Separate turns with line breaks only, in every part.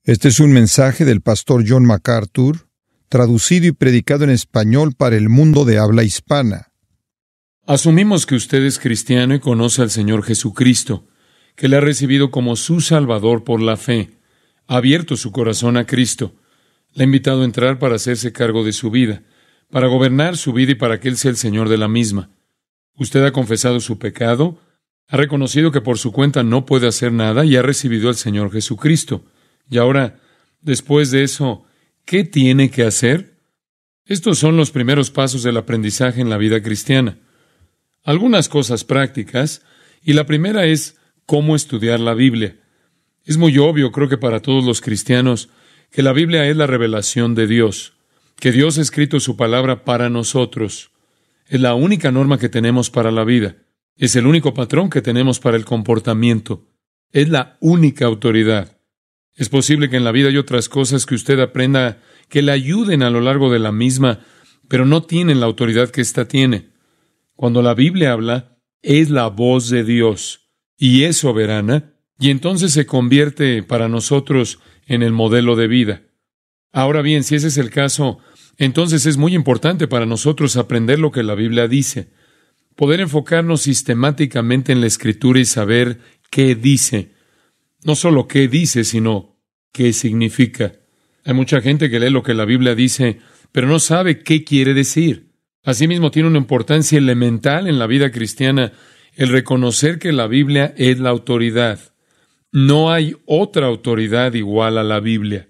Este es un mensaje del pastor John MacArthur, traducido y predicado en español para el mundo de habla hispana.
Asumimos que usted es cristiano y conoce al Señor Jesucristo, que le ha recibido como su Salvador por la fe, ha abierto su corazón a Cristo, le ha invitado a entrar para hacerse cargo de su vida, para gobernar su vida y para que Él sea el Señor de la misma. Usted ha confesado su pecado, ha reconocido que por su cuenta no puede hacer nada y ha recibido al Señor Jesucristo. Y ahora, después de eso, ¿qué tiene que hacer? Estos son los primeros pasos del aprendizaje en la vida cristiana. Algunas cosas prácticas, y la primera es cómo estudiar la Biblia. Es muy obvio, creo que para todos los cristianos, que la Biblia es la revelación de Dios, que Dios ha escrito su palabra para nosotros. Es la única norma que tenemos para la vida. Es el único patrón que tenemos para el comportamiento. Es la única autoridad. Es posible que en la vida hay otras cosas que usted aprenda que le ayuden a lo largo de la misma, pero no tienen la autoridad que ésta tiene. Cuando la Biblia habla, es la voz de Dios y es soberana, y entonces se convierte para nosotros en el modelo de vida. Ahora bien, si ese es el caso, entonces es muy importante para nosotros aprender lo que la Biblia dice, poder enfocarnos sistemáticamente en la Escritura y saber qué dice. No solo qué dice, sino qué significa. Hay mucha gente que lee lo que la Biblia dice, pero no sabe qué quiere decir. Asimismo, tiene una importancia elemental en la vida cristiana el reconocer que la Biblia es la autoridad. No hay otra autoridad igual a la Biblia.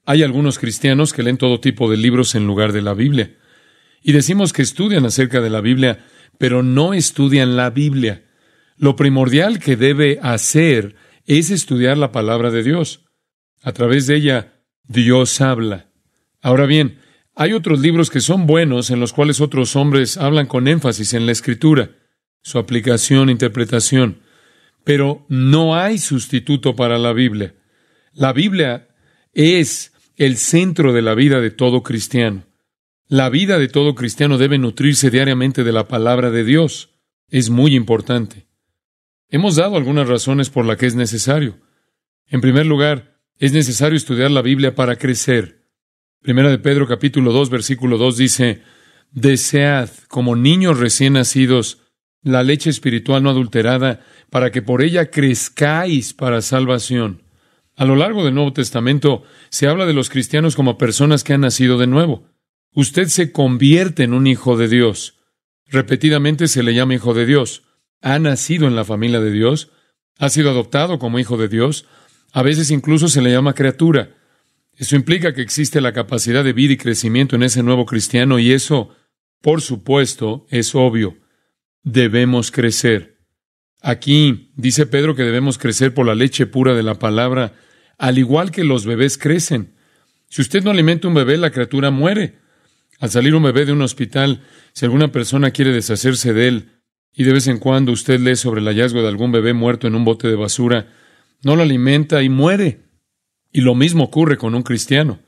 Hay algunos cristianos que leen todo tipo de libros en lugar de la Biblia. Y decimos que estudian acerca de la Biblia, pero no estudian la Biblia. Lo primordial que debe hacer es estudiar la palabra de Dios. A través de ella, Dios habla. Ahora bien, hay otros libros que son buenos en los cuales otros hombres hablan con énfasis en la Escritura, su aplicación, interpretación. Pero no hay sustituto para la Biblia. La Biblia es el centro de la vida de todo cristiano. La vida de todo cristiano debe nutrirse diariamente de la palabra de Dios. Es muy importante. Hemos dado algunas razones por las que es necesario. En primer lugar, es necesario estudiar la Biblia para crecer. Primera de Pedro capítulo 2, versículo 2 dice, «Desead, como niños recién nacidos, la leche espiritual no adulterada, para que por ella crezcáis para salvación». A lo largo del Nuevo Testamento se habla de los cristianos como personas que han nacido de nuevo. Usted se convierte en un hijo de Dios. Repetidamente se le llama hijo de Dios. Ha nacido en la familia de Dios, ha sido adoptado como hijo de Dios, a veces incluso se le llama criatura. Eso implica que existe la capacidad de vida y crecimiento en ese nuevo cristiano y eso, por supuesto, es obvio. Debemos crecer. Aquí dice Pedro que debemos crecer por la leche pura de la palabra, al igual que los bebés crecen. Si usted no alimenta un bebé, la criatura muere. Al salir un bebé de un hospital, si alguna persona quiere deshacerse de él, y de vez en cuando usted lee sobre el hallazgo de algún bebé muerto en un bote de basura, no lo alimenta y muere. Y lo mismo ocurre con un cristiano.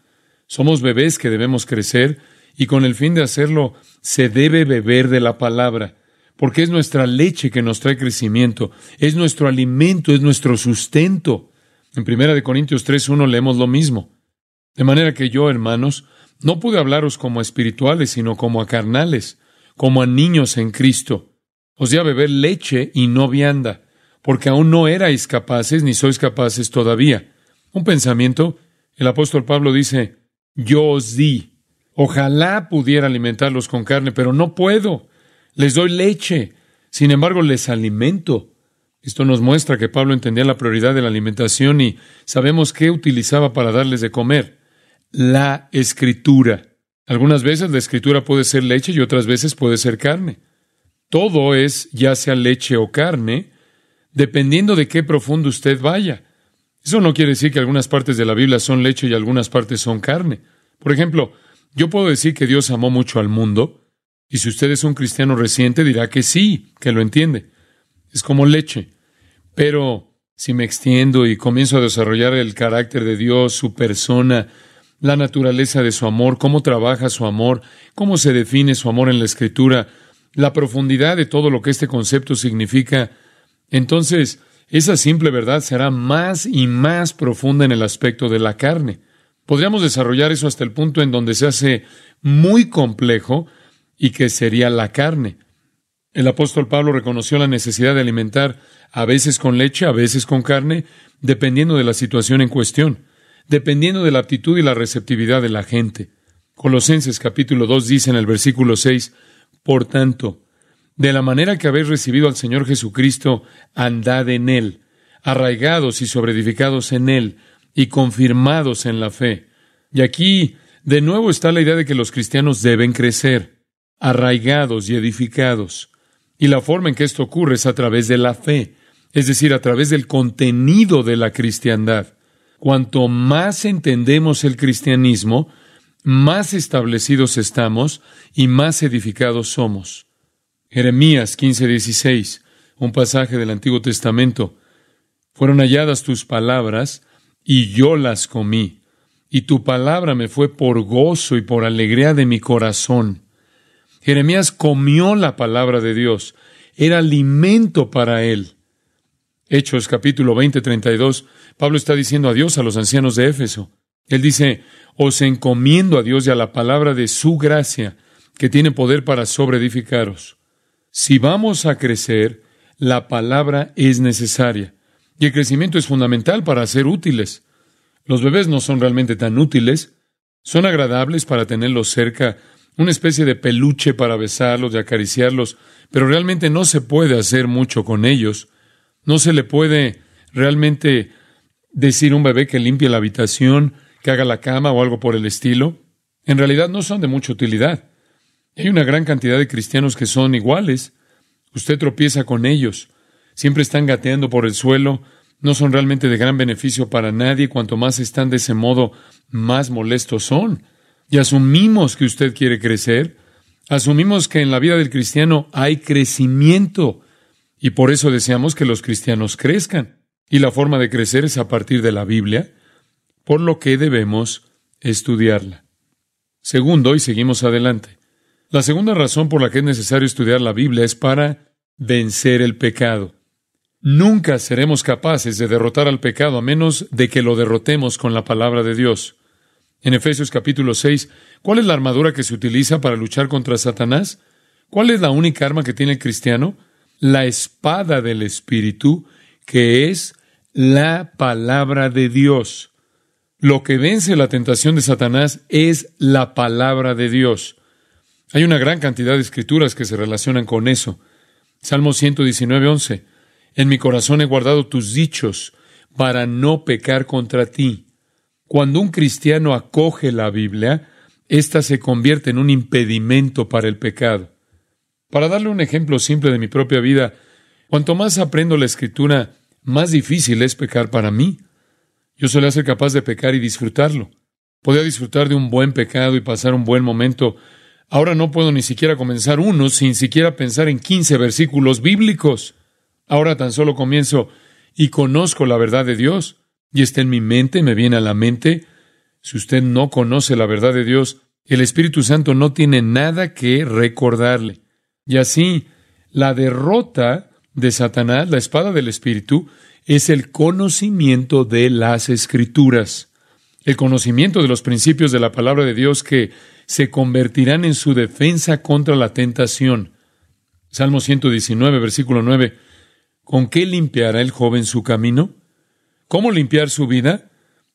Somos bebés que debemos crecer y con el fin de hacerlo se debe beber de la palabra, porque es nuestra leche que nos trae crecimiento, es nuestro alimento, es nuestro sustento. En 1 Corintios 3:1 leemos lo mismo. De manera que yo, hermanos, no pude hablaros como a espirituales, sino como a carnales, como a niños en Cristo. Os di a beber leche y no vianda, porque aún no erais capaces, ni sois capaces todavía. Un pensamiento, el apóstol Pablo dice, yo os di. Ojalá pudiera alimentarlos con carne, pero no puedo. Les doy leche, sin embargo les alimento. Esto nos muestra que Pablo entendía la prioridad de la alimentación y sabemos qué utilizaba para darles de comer. La Escritura. Algunas veces la Escritura puede ser leche y otras veces puede ser carne. Todo es, ya sea leche o carne, dependiendo de qué profundo usted vaya. Eso no quiere decir que algunas partes de la Biblia son leche y algunas partes son carne. Por ejemplo, yo puedo decir que Dios amó mucho al mundo, y si usted es un cristiano reciente dirá que sí, que lo entiende. Es como leche. Pero si me extiendo y comienzo a desarrollar el carácter de Dios, su persona, la naturaleza de su amor, cómo trabaja su amor, cómo se define su amor en la Escritura, la profundidad de todo lo que este concepto significa, entonces esa simple verdad será más y más profunda en el aspecto de la carne. Podríamos desarrollar eso hasta el punto en donde se hace muy complejo y que sería la carne. El apóstol Pablo reconoció la necesidad de alimentar a veces con leche, a veces con carne, dependiendo de la situación en cuestión, dependiendo de la aptitud y la receptividad de la gente. Colosenses capítulo 2 dice en el versículo 6, por tanto, de la manera que habéis recibido al Señor Jesucristo, andad en Él, arraigados y sobreedificados en Él, y confirmados en la fe. Y aquí, de nuevo, está la idea de que los cristianos deben crecer, arraigados y edificados. Y la forma en que esto ocurre es a través de la fe, es decir, a través del contenido de la cristiandad. Cuanto más entendemos el cristianismo, más establecidos estamos y más edificados somos. Jeremías 15:16, un pasaje del Antiguo Testamento. Fueron halladas tus palabras, y yo las comí, y tu palabra me fue por gozo y por alegría de mi corazón. Jeremías comió la palabra de Dios, era alimento para él. Hechos capítulo 20:32, Pablo está diciendo adiós a los ancianos de Éfeso. Él dice, os encomiendo a Dios y a la palabra de su gracia, que tiene poder para sobreedificaros. Si vamos a crecer, la palabra es necesaria. Y el crecimiento es fundamental para ser útiles. Los bebés no son realmente tan útiles. Son agradables para tenerlos cerca, una especie de peluche para besarlos y acariciarlos, pero realmente no se puede hacer mucho con ellos. No se le puede realmente decir a un bebé que limpie la habitación, que haga la cama o algo por el estilo. En realidad no son de mucha utilidad. Hay una gran cantidad de cristianos que son iguales. Usted tropieza con ellos. Siempre están gateando por el suelo, no son realmente de gran beneficio para nadie, cuanto más están de ese modo, más molestos son. Y asumimos que usted quiere crecer, asumimos que en la vida del cristiano hay crecimiento, y por eso deseamos que los cristianos crezcan. Y la forma de crecer es a partir de la Biblia, por lo que debemos estudiarla. Segundo, y seguimos adelante, la segunda razón por la que es necesario estudiar la Biblia es para vencer el pecado. Nunca seremos capaces de derrotar al pecado a menos de que lo derrotemos con la palabra de Dios. En Efesios capítulo 6, ¿cuál es la armadura que se utiliza para luchar contra Satanás? ¿Cuál es la única arma que tiene el cristiano? La espada del Espíritu, que es la palabra de Dios. Lo que vence la tentación de Satanás es la palabra de Dios. Hay una gran cantidad de escrituras que se relacionan con eso. Salmo 119:11. En mi corazón he guardado tus dichos para no pecar contra ti. Cuando un cristiano acoge la Biblia, ésta se convierte en un impedimento para el pecado. Para darle un ejemplo simple de mi propia vida, cuanto más aprendo la Escritura, más difícil es pecar para mí. Yo solía ser capaz de pecar y disfrutarlo. Podía disfrutar de un buen pecado y pasar un buen momento. Ahora no puedo ni siquiera comenzar uno sin siquiera pensar en 15 versículos bíblicos. Ahora tan solo comienzo y conozco la verdad de Dios, y está en mi mente, me viene a la mente. Si usted no conoce la verdad de Dios, el Espíritu Santo no tiene nada que recordarle. Y así, la derrota de Satanás, la espada del Espíritu, es el conocimiento de las Escrituras, el conocimiento de los principios de la palabra de Dios que se convertirán en su defensa contra la tentación. Salmo 119, versículo 9. ¿Con qué limpiará el joven su camino? ¿Cómo limpiar su vida?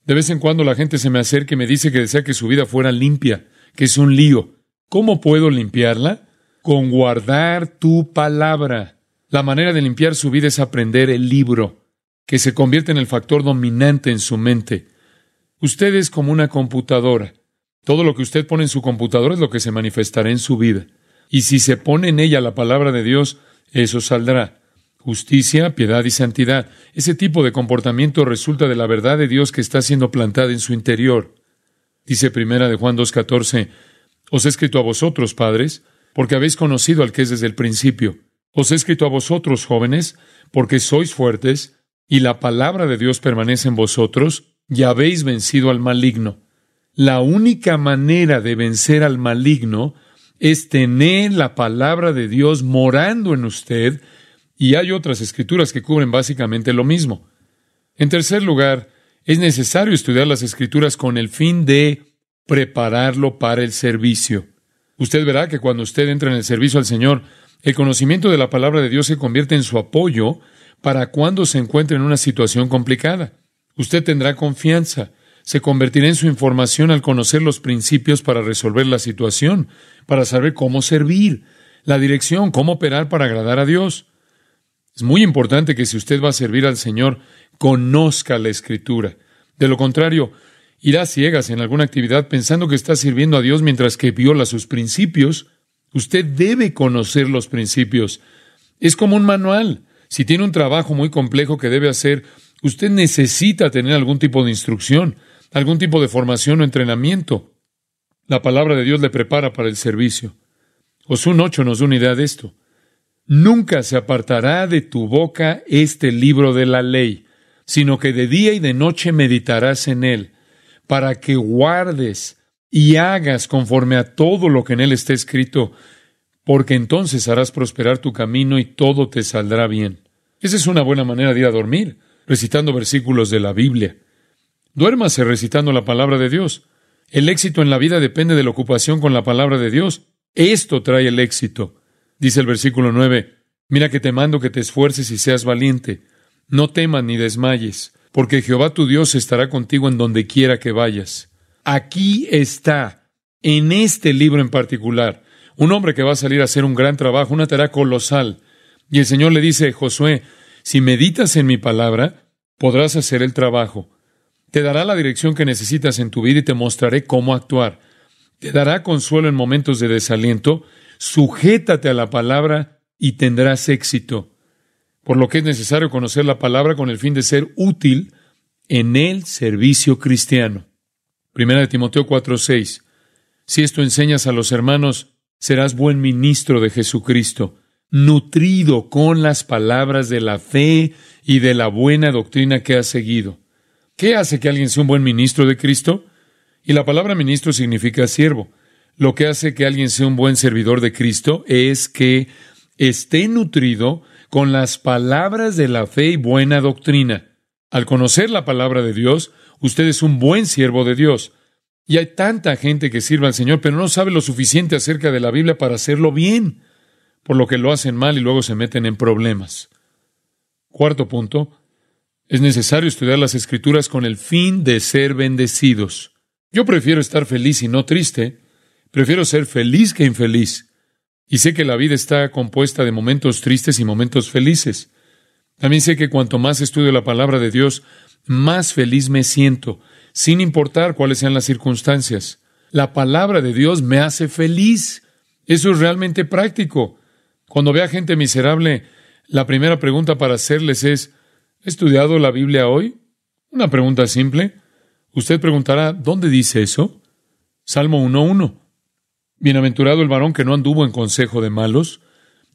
De vez en cuando la gente se me acerca y me dice que desea que su vida fuera limpia, que es un lío. ¿Cómo puedo limpiarla? Con guardar tu palabra. La manera de limpiar su vida es aprender el libro, que se convierte en el factor dominante en su mente. Usted es como una computadora. Todo lo que usted pone en su computadora es lo que se manifestará en su vida. Y si se pone en ella la palabra de Dios, eso saldrá. Justicia, piedad y santidad. Ese tipo de comportamiento resulta de la verdad de Dios que está siendo plantada en su interior. Dice primera de Juan 2:14, os he escrito a vosotros, padres, porque habéis conocido al que es desde el principio. Os he escrito a vosotros, jóvenes, porque sois fuertes, y la palabra de Dios permanece en vosotros, y habéis vencido al maligno. La única manera de vencer al maligno es tener la palabra de Dios morando en usted y hay otras escrituras que cubren básicamente lo mismo. En tercer lugar, es necesario estudiar las escrituras con el fin de prepararlo para el servicio. Usted verá que cuando usted entra en el servicio al Señor, el conocimiento de la palabra de Dios se convierte en su apoyo para cuando se encuentre en una situación complicada. Usted tendrá confianza, se convertirá en su información al conocer los principios para resolver la situación, para saber cómo servir, la dirección, cómo operar para agradar a Dios. Es muy importante que si usted va a servir al Señor, conozca la Escritura. De lo contrario, irá a ciegas en alguna actividad pensando que está sirviendo a Dios mientras que viola sus principios. Usted debe conocer los principios. Es como un manual. Si tiene un trabajo muy complejo que debe hacer, usted necesita tener algún tipo de instrucción, algún tipo de formación o entrenamiento. La palabra de Dios le prepara para el servicio. Josué 8 nos da una idea de esto. Nunca se apartará de tu boca este libro de la ley, sino que de día y de noche meditarás en él, para que guardes y hagas conforme a todo lo que en él está escrito, porque entonces harás prosperar tu camino y todo te saldrá bien. Esa es una buena manera de ir a dormir, recitando versículos de la Biblia. Duérmase recitando la palabra de Dios. El éxito en la vida depende de la ocupación con la palabra de Dios. Esto trae el éxito. Dice el versículo 9, mira que te mando que te esfuerces y seas valiente. No temas ni desmayes, porque Jehová tu Dios estará contigo en donde quiera que vayas. Aquí está, en este libro en particular, un hombre que va a salir a hacer un gran trabajo, una tarea colosal. Y el Señor le dice, Josué, si meditas en mi palabra, podrás hacer el trabajo. Te dará la dirección que necesitas en tu vida y te mostraré cómo actuar. Te dará consuelo en momentos de desaliento. Sujétate a la palabra y tendrás éxito. Por lo que es necesario conocer la palabra con el fin de ser útil en el servicio cristiano. Primera de Timoteo 4:6. Si esto enseñas a los hermanos, serás buen ministro de Jesucristo, nutrido con las palabras de la fe y de la buena doctrina que has seguido. ¿Qué hace que alguien sea un buen ministro de Cristo? Y la palabra ministro significa siervo. Lo que hace que alguien sea un buen servidor de Cristo es que esté nutrido con las palabras de la fe y buena doctrina. Al conocer la palabra de Dios, usted es un buen siervo de Dios. Y hay tanta gente que sirve al Señor, pero no sabe lo suficiente acerca de la Biblia para hacerlo bien, por lo que lo hacen mal y luego se meten en problemas. Cuarto punto, es necesario estudiar las Escrituras con el fin de ser bendecidos. Yo prefiero estar feliz y no triste. Prefiero ser feliz que infeliz. Y sé que la vida está compuesta de momentos tristes y momentos felices. También sé que cuanto más estudio la palabra de Dios, más feliz me siento, sin importar cuáles sean las circunstancias. La palabra de Dios me hace feliz. Eso es realmente práctico. Cuando vea gente miserable, la primera pregunta para hacerles es, ¿he estudiado la Biblia hoy? Una pregunta simple. Usted preguntará, ¿dónde dice eso? Salmo 1:1. Bienaventurado el varón que no anduvo en consejo de malos,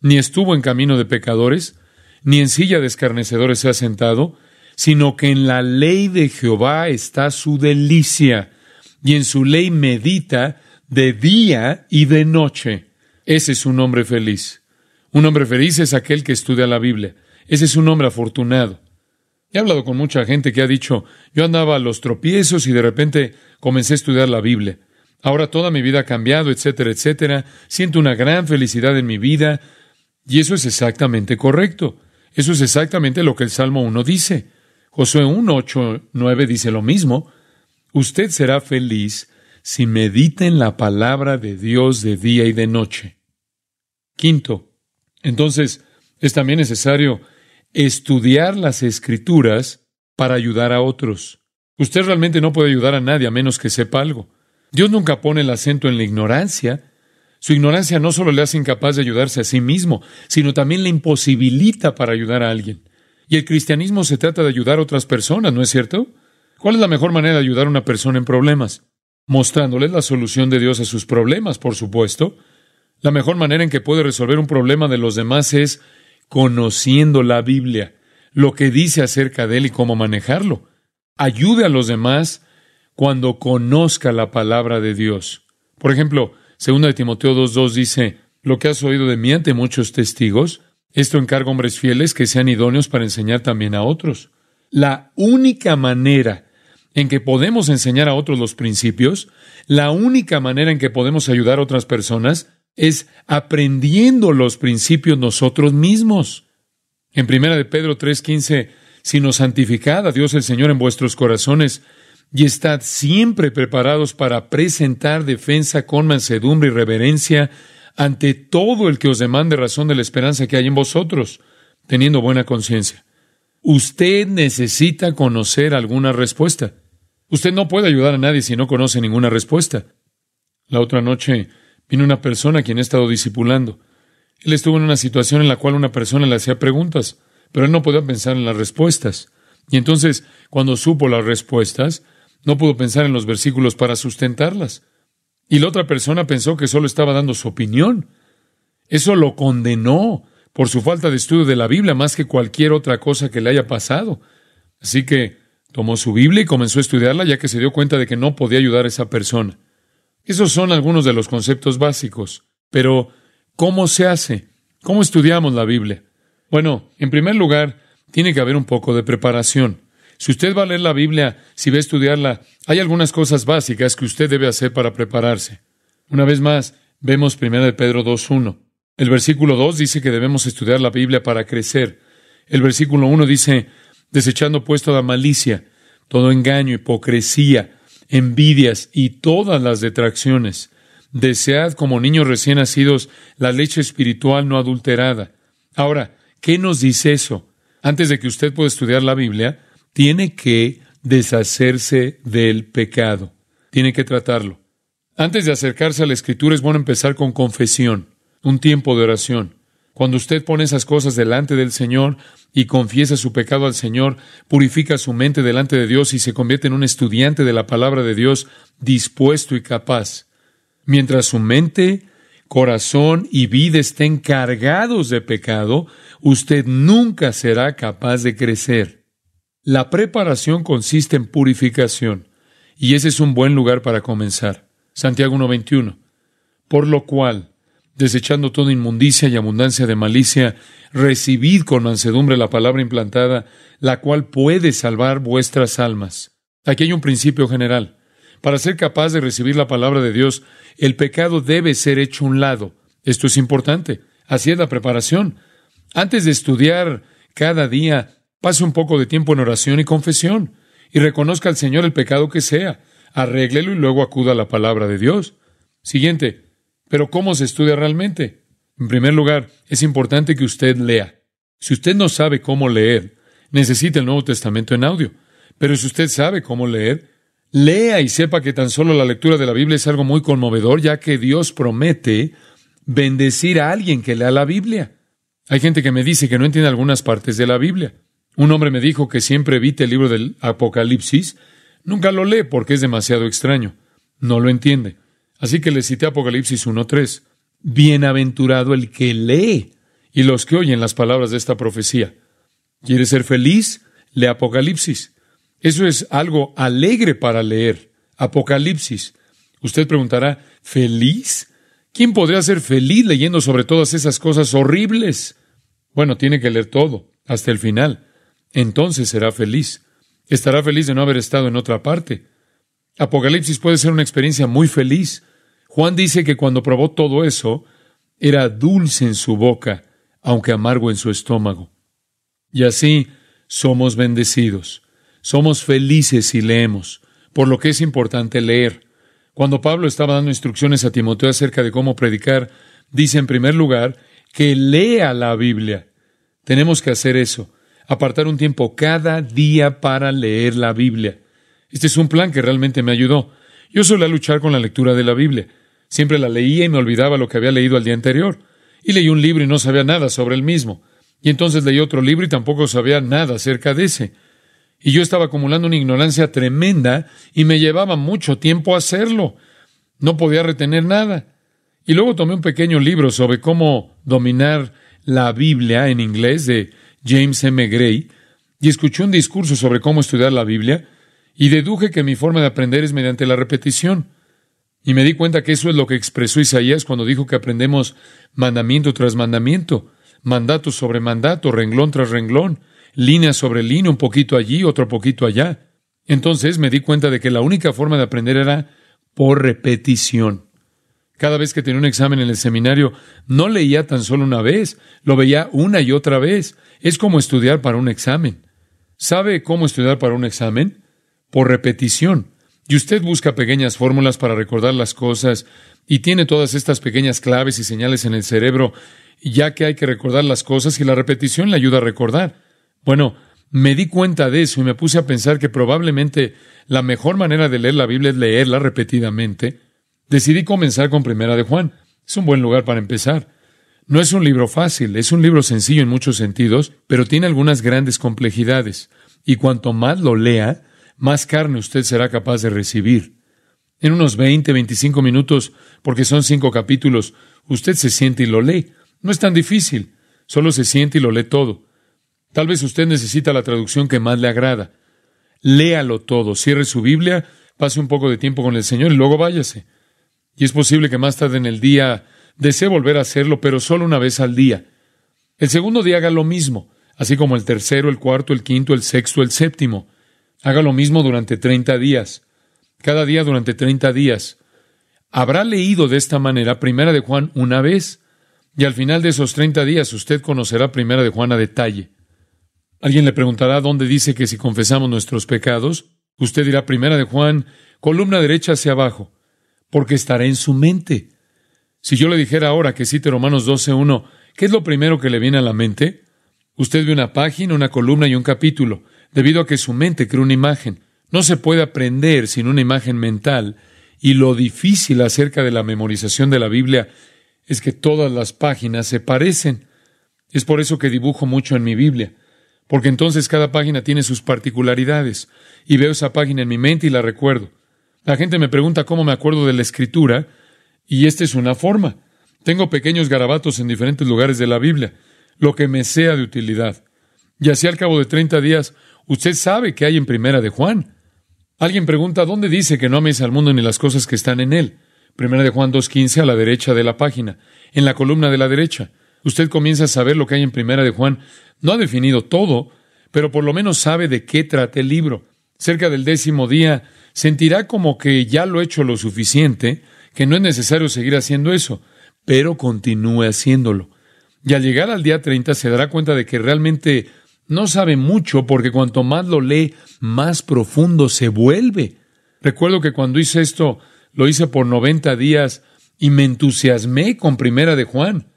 ni estuvo en camino de pecadores, ni en silla de escarnecedores se ha sentado, sino que en la ley de Jehová está su delicia, y en su ley medita de día y de noche. Ese es un hombre feliz. Un hombre feliz es aquel que estudia la Biblia. Ese es un hombre afortunado. He hablado con mucha gente que ha dicho, yo andaba a los tropiezos y de repente comencé a estudiar la Biblia. Ahora toda mi vida ha cambiado, etcétera, etcétera. Siento una gran felicidad en mi vida. Y eso es exactamente correcto. Eso es exactamente lo que el Salmo 1 dice. Josué 1:8-9 dice lo mismo. Usted será feliz si medita en la palabra de Dios de día y de noche. Quinto, entonces es también necesario estudiar las Escrituras para ayudar a otros. Usted realmente no puede ayudar a nadie a menos que sepa algo. Dios nunca pone el acento en la ignorancia. Su ignorancia no solo le hace incapaz de ayudarse a sí mismo, sino también le imposibilita para ayudar a alguien. Y el cristianismo se trata de ayudar a otras personas, ¿no es cierto? ¿Cuál es la mejor manera de ayudar a una persona en problemas? Mostrándoles la solución de Dios a sus problemas, por supuesto. La mejor manera en que puede resolver un problema de los demás es conociendo la Biblia, lo que dice acerca de él y cómo manejarlo. Ayude a los demás cuando conozca la palabra de Dios. Por ejemplo, 2 de Timoteo 2:2 dice, lo que has oído de mí ante muchos testigos, Esto encarga hombres fieles que sean idóneos para enseñar también a otros. La única manera en que podemos enseñar a otros los principios, la única manera en que podemos ayudar a otras personas es aprendiendo los principios nosotros mismos. En 1 de Pedro 3:15, sino santificad a Dios el Señor en vuestros corazones y estad siempre preparados para presentar defensa con mansedumbre y reverencia ante todo el que os demande razón de la esperanza que hay en vosotros, teniendo buena conciencia. Usted necesita conocer alguna respuesta. Usted no puede ayudar a nadie si no conoce ninguna respuesta. La otra noche vino una persona a quien he estado discipulando. Él estuvo en una situación en la cual una persona le hacía preguntas, pero él no podía pensar en las respuestas. Y entonces, cuando supo las respuestas, no pudo pensar en los versículos para sustentarlas. Y la otra persona pensó que solo estaba dando su opinión. Eso lo condenó por su falta de estudio de la Biblia más que cualquier otra cosa que le haya pasado. Así que tomó su Biblia y comenzó a estudiarla, ya que se dio cuenta de que no podía ayudar a esa persona. Esos son algunos de los conceptos básicos. Pero, ¿cómo se hace? ¿Cómo estudiamos la Biblia? Bueno, en primer lugar, tiene que haber un poco de preparación. Si usted va a leer la Biblia, si va a estudiarla, hay algunas cosas básicas que usted debe hacer para prepararse. Una vez más, vemos 1 de Pedro 2:1. El versículo 2 dice que debemos estudiar la Biblia para crecer. El versículo 1 dice, desechando pues toda malicia, todo engaño, hipocresía, envidias y todas las detracciones. Desead como niños recién nacidos la leche espiritual no adulterada. Ahora, ¿qué nos dice eso? Antes de que usted pueda estudiar la Biblia, tiene que deshacerse del pecado. Tiene que tratarlo. Antes de acercarse a la Escritura es bueno empezar con confesión, un tiempo de oración. Cuando usted pone esas cosas delante del Señor y confiesa su pecado al Señor, purifica su mente delante de Dios y se convierte en un estudiante de la palabra de Dios dispuesto y capaz. Mientras su mente, corazón y vida estén cargados de pecado, usted nunca será capaz de crecer. La preparación consiste en purificación, y ese es un buen lugar para comenzar. Santiago 1:21. Por lo cual, desechando toda inmundicia y abundancia de malicia, recibid con mansedumbre la palabra implantada, la cual puede salvar vuestras almas. Aquí hay un principio general. Para ser capaz de recibir la palabra de Dios, el pecado debe ser hecho a un lado. Esto es importante. Así es la preparación. Antes de estudiar cada día, pase un poco de tiempo en oración y confesión, y reconozca al Señor el pecado que sea. Arréglelo y luego acuda a la palabra de Dios. Siguiente. ¿Pero cómo se estudia realmente? En primer lugar, es importante que usted lea. Si usted no sabe cómo leer, necesita el Nuevo Testamento en audio. Pero si usted sabe cómo leer, lea y sepa que tan solo la lectura de la Biblia es algo muy conmovedor, ya que Dios promete bendecir a alguien que lea la Biblia. Hay gente que me dice que no entiende algunas partes de la Biblia. Un hombre me dijo que siempre evite el libro del Apocalipsis. Nunca lo lee porque es demasiado extraño. No lo entiende. Así que le cité Apocalipsis 1:3. Bienaventurado el que lee y los que oyen las palabras de esta profecía. ¿Quiere ser feliz? Lee Apocalipsis. Eso es algo alegre para leer. Apocalipsis. Usted preguntará, ¿feliz? ¿Quién podría ser feliz leyendo sobre todas esas cosas horribles? Bueno, tiene que leer todo, hasta el final. Entonces será feliz. Estará feliz de no haber estado en otra parte. Apocalipsis puede ser una experiencia muy feliz. Juan dice que cuando probó todo eso, era dulce en su boca, aunque amargo en su estómago. Y así somos bendecidos. Somos felices si leemos, por lo que es importante leer. Cuando Pablo estaba dando instrucciones a Timoteo acerca de cómo predicar, dice en primer lugar que lea la Biblia. Tenemos que hacer eso, apartar un tiempo cada día para leer la Biblia. Este es un plan que realmente me ayudó. Yo solía luchar con la lectura de la Biblia. Siempre la leía y me olvidaba lo que había leído al día anterior. Y leí un libro y no sabía nada sobre el mismo. Y entonces leí otro libro y tampoco sabía nada acerca de ese. Y yo estaba acumulando una ignorancia tremenda y me llevaba mucho tiempo hacerlo. No podía retener nada. Y luego tomé un pequeño libro sobre cómo dominar la Biblia en inglés de James M. Gray y escuché un discurso sobre cómo estudiar la Biblia y deduje que mi forma de aprender es mediante la repetición. Y me di cuenta que eso es lo que expresó Isaías cuando dijo que aprendemos mandamiento tras mandamiento. mandato sobre mandato, renglón tras renglón, línea sobre línea, un poquito allí, otro poquito allá. Entonces me di cuenta de que la única forma de aprender era por repetición. Cada vez que tenía un examen en el seminario, no leía tan solo una vez, lo veía una y otra vez. Es como estudiar para un examen. ¿Sabe cómo estudiar para un examen? Por repetición. Y usted busca pequeñas fórmulas para recordar las cosas y tiene todas estas pequeñas claves y señales en el cerebro, ya que hay que recordar las cosas y la repetición le ayuda a recordar. Bueno, me di cuenta de eso y me puse a pensar que probablemente la mejor manera de leer la Biblia es leerla repetidamente. Decidí comenzar con Primera de Juan. Es un buen lugar para empezar. No es un libro fácil, es un libro sencillo en muchos sentidos, pero tiene algunas grandes complejidades. Y cuanto más lo lea, más carne usted será capaz de recibir. En unos 20, 25 minutos, porque son 5 capítulos, usted se siente y lo lee. No es tan difícil, solo se siente y lo lee todo. Tal vez usted necesita la traducción que más le agrada. Léalo todo, cierre su Biblia, pase un poco de tiempo con el Señor y luego váyase. Y es posible que más tarde en el día desee volver a hacerlo, pero solo una vez al día. El segundo día haga lo mismo, así como el tercero, el cuarto, el quinto, el sexto, el séptimo. Haga lo mismo durante 30 días. Cada día durante 30 días. Habrá leído de esta manera Primera de Juan una vez, y al final de esos 30 días usted conocerá Primera de Juan a detalle. Alguien le preguntará dónde dice que si confesamos nuestros pecados, usted dirá Primera de Juan, columna derecha hacia abajo, porque estará en su mente. Si yo le dijera ahora que cite Romanos 12:1, ¿qué es lo primero que le viene a la mente? Usted ve una página, una columna y un capítulo, debido a que su mente crea una imagen. No se puede aprender sin una imagen mental, y lo difícil acerca de la memorización de la Biblia es que todas las páginas se parecen. Es por eso que dibujo mucho en mi Biblia, porque entonces cada página tiene sus particularidades, y veo esa página en mi mente y la recuerdo. La gente me pregunta cómo me acuerdo de la Escritura, y esta es una forma. Tengo pequeños garabatos en diferentes lugares de la Biblia, lo que me sea de utilidad. Y así al cabo de 30 días, usted sabe qué hay en Primera de Juan. Alguien pregunta, ¿dónde dice que no améis al mundo ni las cosas que están en él? Primera de Juan 2:15 a la derecha de la página, en la columna de la derecha. Usted comienza a saber lo que hay en Primera de Juan. No ha definido todo, pero por lo menos sabe de qué trata el libro. Cerca del 10º día, sentirá como que ya lo he hecho lo suficiente, que no es necesario seguir haciendo eso, pero continúe haciéndolo. Y al llegar al día 30 se dará cuenta de que realmente no sabe mucho, porque cuanto más lo lee, más profundo se vuelve. Recuerdo que cuando hice esto, lo hice por 90 días y me entusiasmé con Primera de Juan.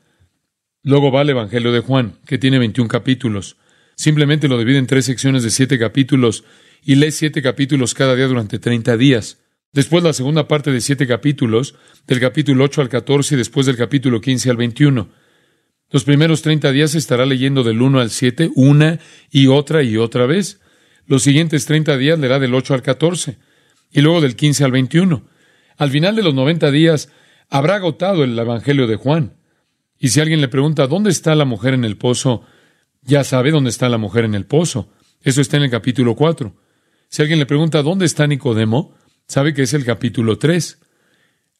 Luego va el Evangelio de Juan, que tiene 21 capítulos. Simplemente lo divide en 3 secciones de 7 capítulos y lee 7 capítulos cada día durante 30 días. Después la segunda parte de 7 capítulos, del capítulo 8 al 14 y después del capítulo 15 al 21. Los primeros 30 días estará leyendo del 1 al 7 una y otra vez. Los siguientes 30 días leerá del 8 al 14 y luego del 15 al 21. Al final de los 90 días habrá agotado el Evangelio de Juan. Y si alguien le pregunta, ¿dónde está la mujer en el pozo? Ya sabe dónde está la mujer en el pozo. Eso está en el capítulo 4. Si alguien le pregunta, ¿dónde está Nicodemo? Sabe que es el capítulo 3.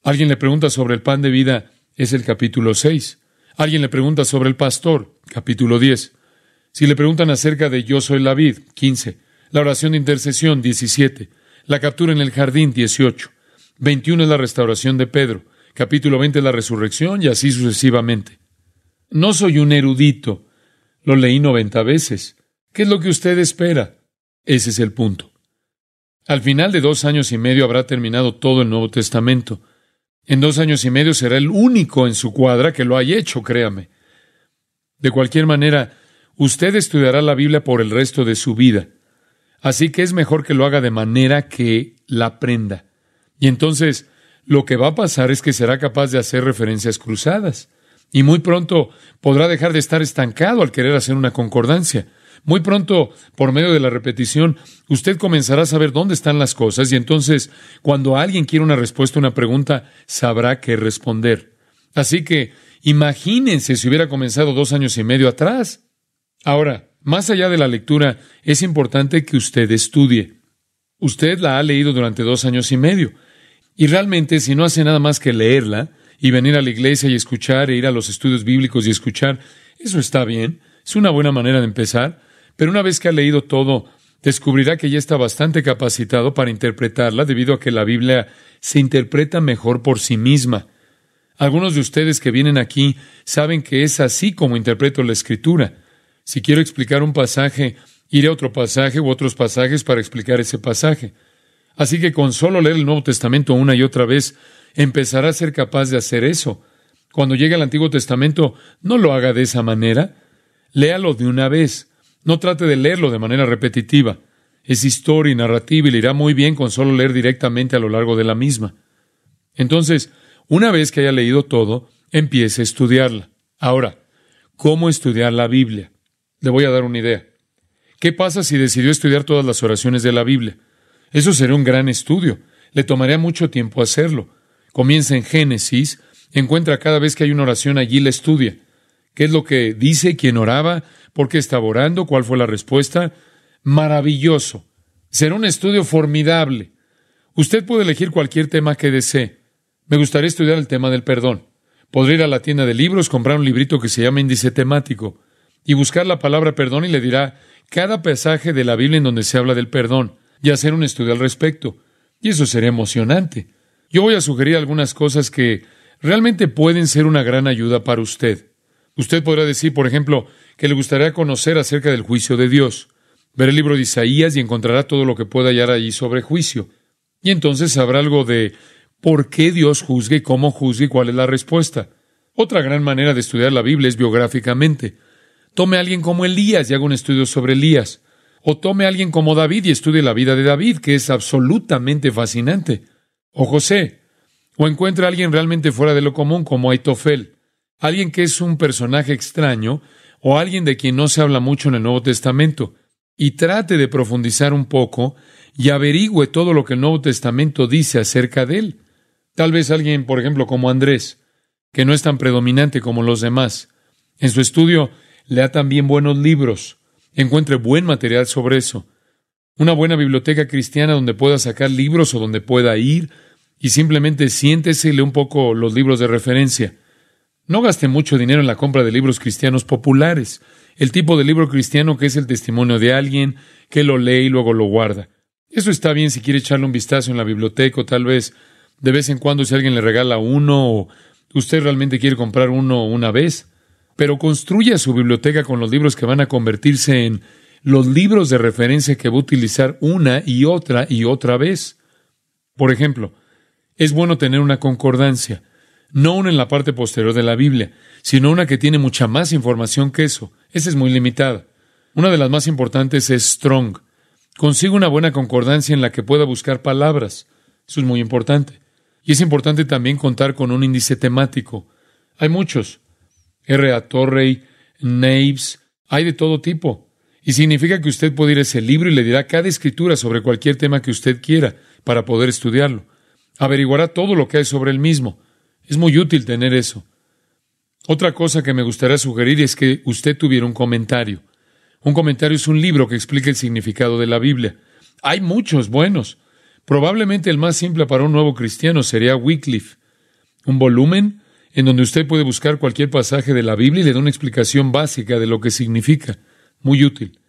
Alguien le pregunta sobre el pan de vida, es el capítulo 6. Alguien le pregunta sobre el pastor, capítulo 10. Si le preguntan acerca de yo soy la vid, 15. La oración de intercesión, 17. La captura en el jardín, 18. 21 es la restauración de Pedro. Capítulo 20 es la resurrección y así sucesivamente. No soy un erudito. Lo leí 90 veces. ¿Qué es lo que usted espera? Ese es el punto. Al final de 2 años y medio habrá terminado todo el Nuevo Testamento. En 2 años y medio será el único en su cuadra que lo haya hecho, créame. De cualquier manera, usted estudiará la Biblia por el resto de su vida. Así que es mejor que lo haga de manera que la aprenda. Y entonces, lo que va a pasar es que será capaz de hacer referencias cruzadas. Y muy pronto podrá dejar de estar estancado al querer hacer una concordancia. Muy pronto, por medio de la repetición, usted comenzará a saber dónde están las cosas y entonces, cuando alguien quiere una respuesta a una pregunta, sabrá qué responder. Así que, imagínense si hubiera comenzado 2 años y medio atrás. Ahora, más allá de la lectura, es importante que usted estudie. Usted la ha leído durante 2 años y medio. Y realmente, si no hace nada más que leerla y venir a la iglesia y escuchar e ir a los estudios bíblicos y escuchar, Eso está bien, es una buena manera de empezar, pero una vez que ha leído todo, descubrirá que ya está bastante capacitado para interpretarla debido a que la Biblia se interpreta mejor por sí misma. Algunos de ustedes que vienen aquí saben que es así como interpreto la Escritura. Si quiero explicar un pasaje, iré a otro pasaje u otros pasajes para explicar ese pasaje. Así que con solo leer el Nuevo Testamento una y otra vez, empezará a ser capaz de hacer eso. Cuando llegue al Antiguo Testamento, no lo haga de esa manera. Léalo de una vez. No trate de leerlo de manera repetitiva. Es historia y narrativa y le irá muy bien con solo leer directamente a lo largo de la misma. Entonces, una vez que haya leído todo, empiece a estudiarla. Ahora, ¿cómo estudiar la Biblia? Le voy a dar una idea. ¿Qué pasa si decidió estudiar todas las oraciones de la Biblia? Eso sería un gran estudio. Le tomaría mucho tiempo hacerlo. Comienza en Génesis, encuentra cada vez que hay una oración allí, la estudia. ¿Qué es lo que dice? ¿Quién oraba? ¿Por qué estaba orando? ¿Cuál fue la respuesta? Maravilloso. Será un estudio formidable. Usted puede elegir cualquier tema que desee. Me gustaría estudiar el tema del perdón. Podría ir a la tienda de libros, comprar un librito que se llama Índice Temático y buscar la palabra perdón y le dirá cada pasaje de la Biblia en donde se habla del perdón y hacer un estudio al respecto. Y eso sería emocionante. Yo voy a sugerir algunas cosas que realmente pueden ser una gran ayuda para usted. Usted podrá decir, por ejemplo, que le gustaría conocer acerca del juicio de Dios. Ver el libro de Isaías y encontrará todo lo que pueda hallar allí sobre juicio. Y entonces sabrá algo de por qué Dios juzga y cómo juzga y cuál es la respuesta. Otra gran manera de estudiar la Biblia es biográficamente. Tome a alguien como Elías y haga un estudio sobre Elías. O tome a alguien como David y estudie la vida de David, que es absolutamente fascinante. O José. O encuentre a alguien realmente fuera de lo común como Aitofel. Alguien que es un personaje extraño o alguien de quien no se habla mucho en el Nuevo Testamento. Y trate de profundizar un poco y averigüe todo lo que el Nuevo Testamento dice acerca de él. Tal vez alguien, por ejemplo, como Andrés, que no es tan predominante como los demás. En su estudio, lea también buenos libros. Encuentre buen material sobre eso. Una buena biblioteca cristiana donde pueda sacar libros o donde pueda ir y simplemente siéntese y lea un poco los libros de referencia. No gaste mucho dinero en la compra de libros cristianos populares. El tipo de libro cristiano que es el testimonio de alguien que lo lee y luego lo guarda. Eso está bien si quiere echarle un vistazo en la biblioteca o tal vez de vez en cuando si alguien le regala uno o usted realmente quiere comprar uno una vez. Pero construya su biblioteca con los libros que van a convertirse en los libros de referencia que va a utilizar una y otra vez. Por ejemplo, es bueno tener una concordancia. No una en la parte posterior de la Biblia, sino una que tiene mucha más información que eso. Esa es muy limitada. Una de las más importantes es Strong. Consiga una buena concordancia en la que pueda buscar palabras. Eso es muy importante. Y es importante también contar con un índice temático. Hay muchos. R.A. Torrey, Naves, hay de todo tipo. Y significa que usted puede ir a ese libro y le dirá cada escritura sobre cualquier tema que usted quiera para poder estudiarlo. Averiguará todo lo que hay sobre el mismo. Es muy útil tener eso. Otra cosa que me gustaría sugerir es que usted tuviera un comentario. Un comentario es un libro que explica el significado de la Biblia. Hay muchos buenos. Probablemente el más simple para un nuevo cristiano sería Wycliffe. Un volumen en donde usted puede buscar cualquier pasaje de la Biblia y le da una explicación básica de lo que significa. Muy útil.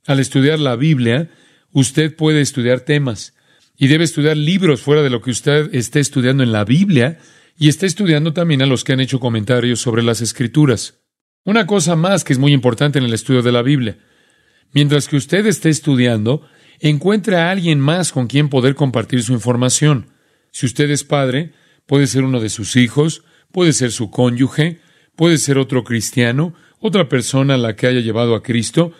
Al estudiar la Biblia, usted puede estudiar temas y debe estudiar libros fuera de lo que usted esté estudiando en la Biblia y está estudiando también a los que han hecho comentarios sobre las Escrituras. Una cosa más que es muy importante en el estudio de la Biblia. Mientras que usted esté estudiando, encuentre a alguien más con quien poder compartir su información. Si usted es padre, puede ser uno de sus hijos, puede ser su cónyuge, puede ser otro cristiano, otra persona a la que haya llevado a Cristo,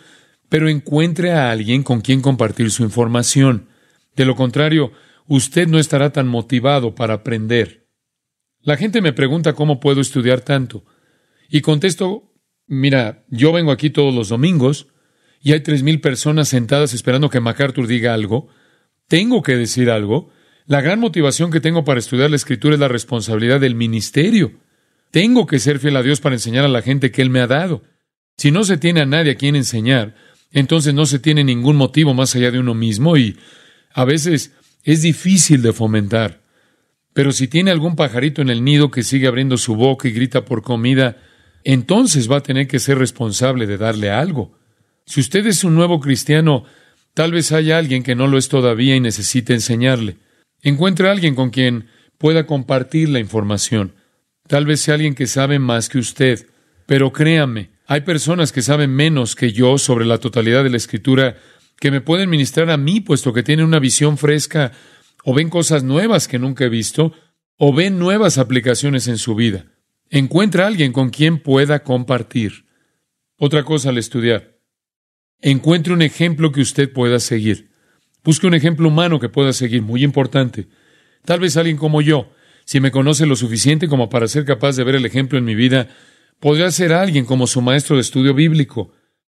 pero encuentre a alguien con quien compartir su información. De lo contrario, usted no estará tan motivado para aprender. La gente me pregunta cómo puedo estudiar tanto. Y contesto, mira, yo vengo aquí todos los domingos y hay 3,000 personas sentadas esperando que MacArthur diga algo. Tengo que decir algo. La gran motivación que tengo para estudiar la Escritura es la responsabilidad del ministerio. Tengo que ser fiel a Dios para enseñar a la gente que Él me ha dado. Si no se tiene a nadie a quien enseñar, entonces no se tiene ningún motivo más allá de uno mismo y a veces es difícil de fomentar. Pero si tiene algún pajarito en el nido que sigue abriendo su boca y grita por comida, entonces va a tener que ser responsable de darle algo. Si usted es un nuevo cristiano, tal vez haya alguien que no lo es todavía y necesite enseñarle. Encuentre a alguien con quien pueda compartir la información. Tal vez sea alguien que sabe más que usted. Pero créame, hay personas que saben menos que yo sobre la totalidad de la Escritura que me pueden ministrar a mí, puesto que tienen una visión fresca, o ven cosas nuevas que nunca he visto, o ven nuevas aplicaciones en su vida. Encuentra a alguien con quien pueda compartir. Otra cosa al estudiar. Encuentre un ejemplo que usted pueda seguir. Busque un ejemplo humano que pueda seguir, muy importante. Tal vez alguien como yo, si me conoce lo suficiente como para ser capaz de ver el ejemplo en mi vida, podría ser alguien como su maestro de estudio bíblico.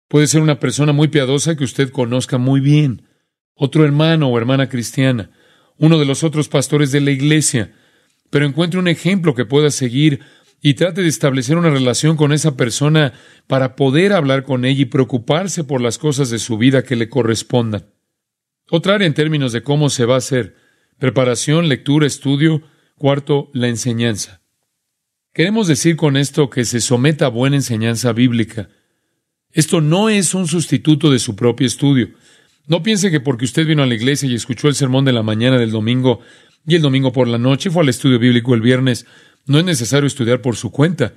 Puede ser una persona muy piadosa que usted conozca muy bien. Otro hermano o hermana cristiana. Uno de los otros pastores de la iglesia. Pero encuentre un ejemplo que pueda seguir y trate de establecer una relación con esa persona para poder hablar con ella y preocuparse por las cosas de su vida que le correspondan. Otra área en términos de cómo se va a hacer: preparación, lectura, estudio. Cuarto, la enseñanza. Queremos decir con esto que se someta a buena enseñanza bíblica. Esto no es un sustituto de su propio estudio. No piense que porque usted vino a la iglesia y escuchó el sermón de la mañana del domingo y el domingo por la noche fue al estudio bíblico el viernes, no es necesario estudiar por su cuenta.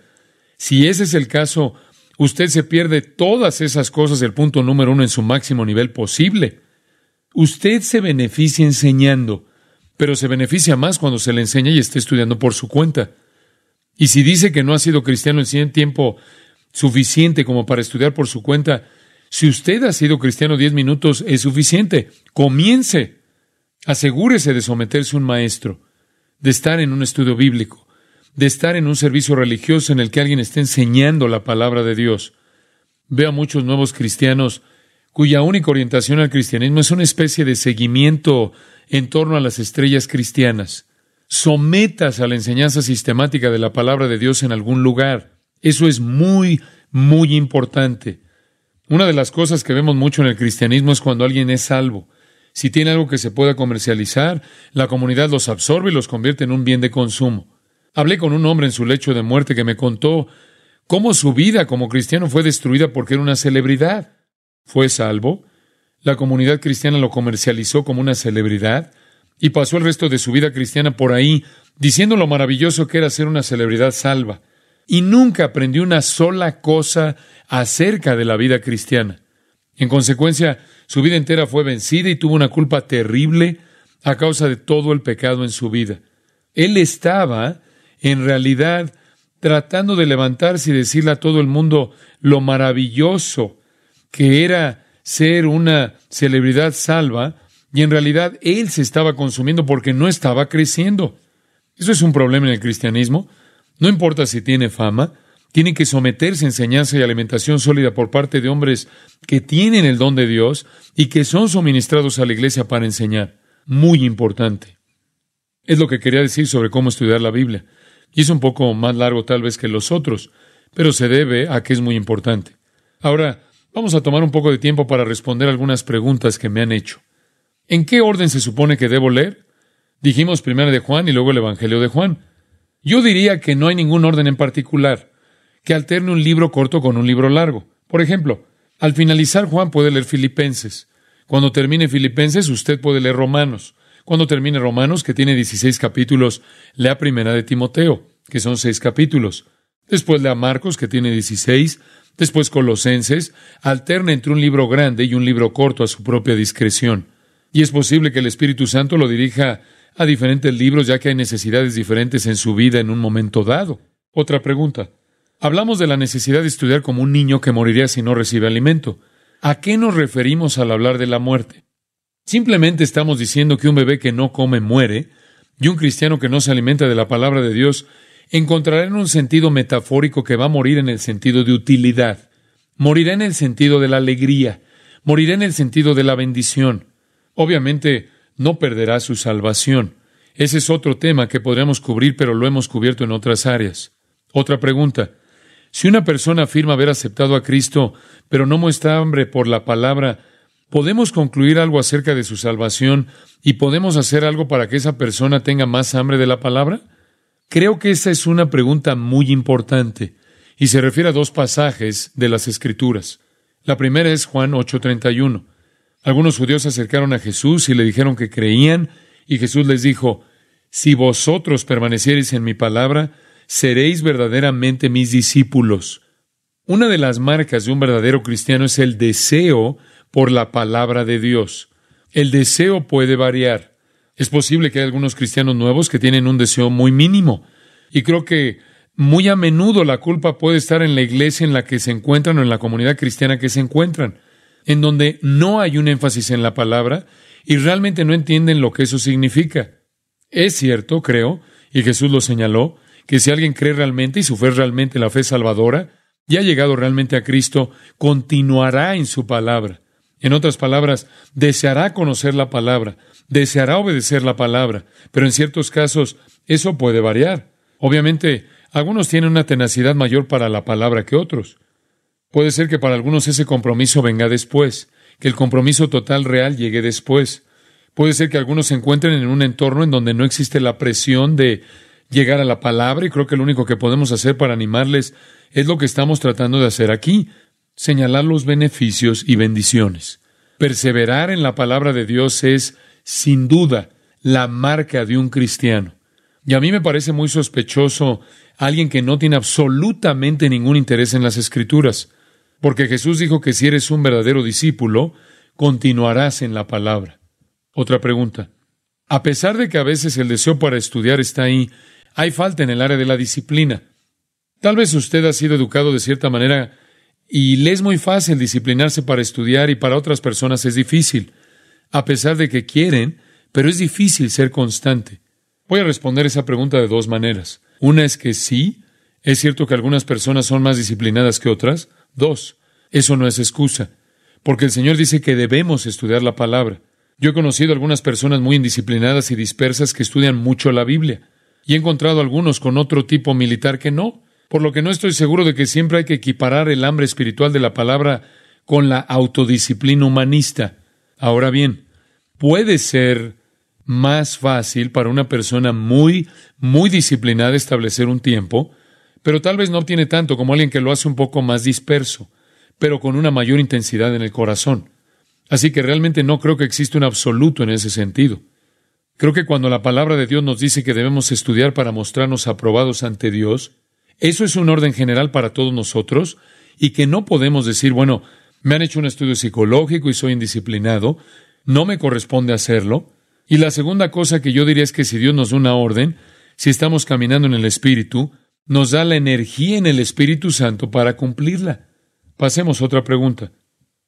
Si ese es el caso, usted se pierde todas esas cosas del punto número 1 en su máximo nivel posible. Usted se beneficia enseñando, pero se beneficia más cuando se le enseña y esté estudiando por su cuenta. Y si dice que no ha sido cristiano en tiempo suficiente como para estudiar por su cuenta, si usted ha sido cristiano 10 minutos, es suficiente. Comience. Asegúrese de someterse a un maestro, de estar en un estudio bíblico, de estar en un servicio religioso en el que alguien esté enseñando la palabra de Dios. Veo a muchos nuevos cristianos cuya única orientación al cristianismo es una especie de seguimiento en torno a las estrellas cristianas. Sométase a la enseñanza sistemática de la palabra de Dios en algún lugar. Eso es muy, muy importante. Una de las cosas que vemos mucho en el cristianismo es cuando alguien es salvo. Si tiene algo que se pueda comercializar, la comunidad los absorbe y los convierte en un bien de consumo. Hablé con un hombre en su lecho de muerte que me contó cómo su vida como cristiano fue destruida porque era una celebridad. Fue salvo, la comunidad cristiana lo comercializó como una celebridad y pasó el resto de su vida cristiana por ahí diciendo lo maravilloso que era ser una celebridad salva. Y nunca aprendió una sola cosa acerca de la vida cristiana. En consecuencia, su vida entera fue vencida y tuvo una culpa terrible a causa de todo el pecado en su vida. Él estaba, en realidad, tratando de levantarse y decirle a todo el mundo lo maravilloso que era ser una celebridad salva, y en realidad él se estaba consumiendo porque no estaba creciendo. Eso es un problema en el cristianismo. No importa si tiene fama, tiene que someterse a enseñanza y alimentación sólida por parte de hombres que tienen el don de Dios y que son suministrados a la iglesia para enseñar. Muy importante. Es lo que quería decir sobre cómo estudiar la Biblia. Y es un poco más largo tal vez que los otros, pero se debe a que es muy importante. Ahora, vamos a tomar un poco de tiempo para responder algunas preguntas que me han hecho. ¿En qué orden se supone que debo leer? Dijimos primero de Juan y luego el Evangelio de Juan. Yo diría que no hay ningún orden en particular, que alterne un libro corto con un libro largo. Por ejemplo, al finalizar Juan puede leer Filipenses. Cuando termine Filipenses, usted puede leer Romanos. Cuando termine Romanos, que tiene 16 capítulos, lea Primera de Timoteo, que son 6 capítulos. Después lea Marcos, que tiene 16. Después Colosenses. Alterna entre un libro grande y un libro corto a su propia discreción. Y es posible que el Espíritu Santo lo dirija a diferentes libros, ya que hay necesidades diferentes en su vida en un momento dado. Otra pregunta. Hablamos de la necesidad de estudiar como un niño que moriría si no recibe alimento. ¿A qué nos referimos al hablar de la muerte? Simplemente estamos diciendo que un bebé que no come muere, y un cristiano que no se alimenta de la palabra de Dios encontrará en un sentido metafórico que va a morir en el sentido de utilidad. Morirá en el sentido de la alegría. Morirá en el sentido de la bendición. Obviamente, no perderá su salvación. Ese es otro tema que podríamos cubrir, pero lo hemos cubierto en otras áreas. Otra pregunta. Si una persona afirma haber aceptado a Cristo, pero no muestra hambre por la palabra, ¿podemos concluir algo acerca de su salvación y podemos hacer algo para que esa persona tenga más hambre de la palabra? Creo que esa es una pregunta muy importante y se refiere a dos pasajes de las Escrituras. La primera es Juan 8:31. Algunos judíos se acercaron a Jesús y le dijeron que creían, y Jesús les dijo: si vosotros permaneciereis en mi palabra, seréis verdaderamente mis discípulos. Una de las marcas de un verdadero cristiano es el deseo por la palabra de Dios. El deseo puede variar. Es posible que haya algunos cristianos nuevos que tienen un deseo muy mínimo. Y creo que muy a menudo la culpa puede estar en la iglesia en la que se encuentran o en la comunidad cristiana que se encuentran, en donde no hay un énfasis en la palabra y realmente no entienden lo que eso significa. Es cierto, creo, y Jesús lo señaló, que si alguien cree realmente y su fe es realmente la fe salvadora, y ha llegado realmente a Cristo, continuará en su palabra. En otras palabras, deseará conocer la palabra, deseará obedecer la palabra, pero en ciertos casos eso puede variar. Obviamente, algunos tienen una tenacidad mayor para la palabra que otros. Puede ser que para algunos ese compromiso venga después, que el compromiso total real llegue después. Puede ser que algunos se encuentren en un entorno en donde no existe la presión de llegar a la palabra, y creo que lo único que podemos hacer para animarles es lo que estamos tratando de hacer aquí: señalar los beneficios y bendiciones. Perseverar en la palabra de Dios es, sin duda, la marca de un cristiano. Y a mí me parece muy sospechoso alguien que no tiene absolutamente ningún interés en las Escrituras, porque Jesús dijo que si eres un verdadero discípulo, continuarás en la palabra. Otra pregunta. A pesar de que a veces el deseo para estudiar está ahí, hay falta en el área de la disciplina. Tal vez usted ha sido educado de cierta manera y le es muy fácil disciplinarse para estudiar, y para otras personas es difícil, a pesar de que quieren, pero es difícil ser constante. Voy a responder esa pregunta de dos maneras. Una es que sí, es cierto que algunas personas son más disciplinadas que otras. Dos, eso no es excusa, porque el Señor dice que debemos estudiar la palabra. Yo he conocido algunas personas muy indisciplinadas y dispersas que estudian mucho la Biblia, y he encontrado algunos con otro tipo militar que no, por lo que no estoy seguro de que siempre hay que equiparar el hambre espiritual de la palabra con la autodisciplina humanista. Ahora bien, puede ser más fácil para una persona muy disciplinada establecer un tiempo, pero tal vez no obtiene tanto como alguien que lo hace un poco más disperso, pero con una mayor intensidad en el corazón. Así que realmente no creo que exista un absoluto en ese sentido. Creo que cuando la palabra de Dios nos dice que debemos estudiar para mostrarnos aprobados ante Dios, eso es un orden general para todos nosotros, y que no podemos decir, bueno, me han hecho un estudio psicológico y soy indisciplinado, no me corresponde hacerlo. Y la segunda cosa que yo diría es que si Dios nos da una orden, si estamos caminando en el Espíritu, nos da la energía en el Espíritu Santo para cumplirla. Pasemos a otra pregunta.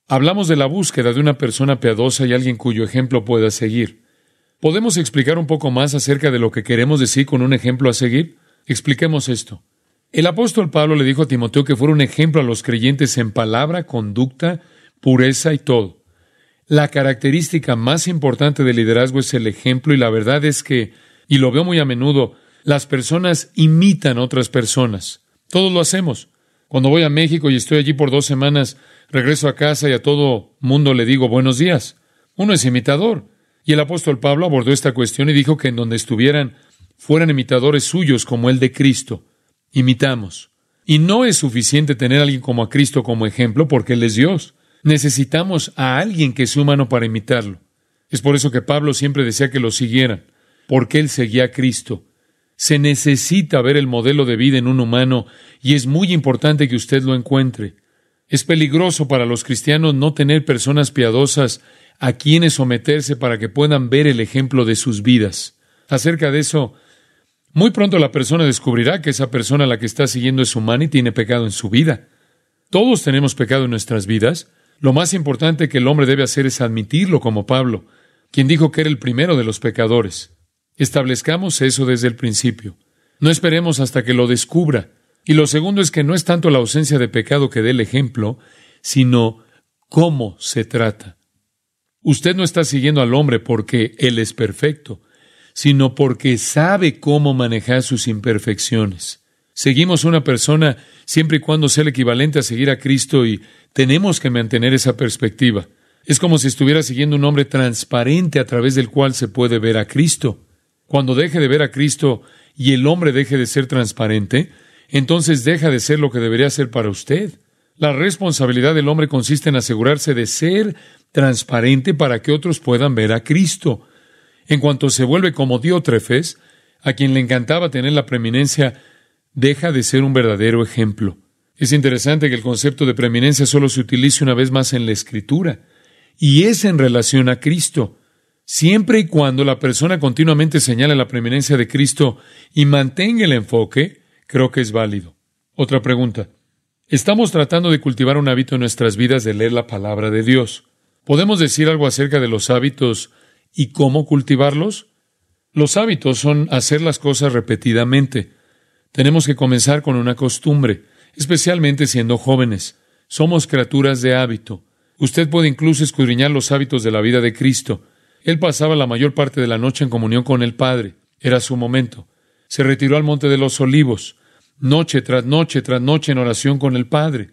Hablamos de la búsqueda de una persona piadosa y alguien cuyo ejemplo pueda seguir. ¿Podemos explicar un poco más acerca de lo que queremos decir con un ejemplo a seguir? Expliquemos esto. El apóstol Pablo le dijo a Timoteo que fuera un ejemplo a los creyentes en palabra, conducta, pureza y todo. La característica más importante del liderazgo es el ejemplo, y la verdad es que, y lo veo muy a menudo, las personas imitan a otras personas. Todos lo hacemos. Cuando voy a México y estoy allí por 2 semanas, regreso a casa y a todo mundo le digo buenos días. Uno es imitador. Y el apóstol Pablo abordó esta cuestión y dijo que en donde estuvieran, fueran imitadores suyos como el de Cristo. Imitamos. Y no es suficiente tener a alguien como a Cristo como ejemplo, porque Él es Dios. Necesitamos a alguien que sea humano para imitarlo. Es por eso que Pablo siempre decía que lo siguieran, porque él seguía a Cristo. Se necesita ver el modelo de vida en un humano, y es muy importante que usted lo encuentre. Es peligroso para los cristianos no tener personas piadosas a quienes someterse para que puedan ver el ejemplo de sus vidas. Acerca de eso, muy pronto la persona descubrirá que esa persona a la que está siguiendo es humana y tiene pecado en su vida. Todos tenemos pecado en nuestras vidas. Lo más importante que el hombre debe hacer es admitirlo, como Pablo, quien dijo que era el primero de los pecadores. Establezcamos eso desde el principio. No esperemos hasta que lo descubra. Y lo segundo es que no es tanto la ausencia de pecado que dé el ejemplo, sino cómo se trata. Usted no está siguiendo al hombre porque él es perfecto, sino porque sabe cómo manejar sus imperfecciones. Seguimos a una persona siempre y cuando sea el equivalente a seguir a Cristo, y tenemos que mantener esa perspectiva. Es como si estuviera siguiendo un hombre transparente a través del cual se puede ver a Cristo. Cuando deje de ver a Cristo y el hombre deje de ser transparente, entonces deja de ser lo que debería ser para usted. La responsabilidad del hombre consiste en asegurarse de ser transparente para que otros puedan ver a Cristo. En cuanto se vuelve como Diótrefes, a quien le encantaba tener la preeminencia, deja de ser un verdadero ejemplo. Es interesante que el concepto de preeminencia solo se utilice una vez más en la Escritura, y es en relación a Cristo. Siempre y cuando la persona continuamente señale la preeminencia de Cristo y mantenga el enfoque, creo que es válido. Otra pregunta. Estamos tratando de cultivar un hábito en nuestras vidas de leer la palabra de Dios. ¿Podemos decir algo acerca de los hábitos y cómo cultivarlos? Los hábitos son hacer las cosas repetidamente. Tenemos que comenzar con una costumbre, especialmente siendo jóvenes. Somos criaturas de hábito. Usted puede incluso escudriñar los hábitos de la vida de Cristo. Él pasaba la mayor parte de la noche en comunión con el Padre. Era su momento. Se retiró al Monte de los Olivos, noche tras noche tras noche en oración con el Padre.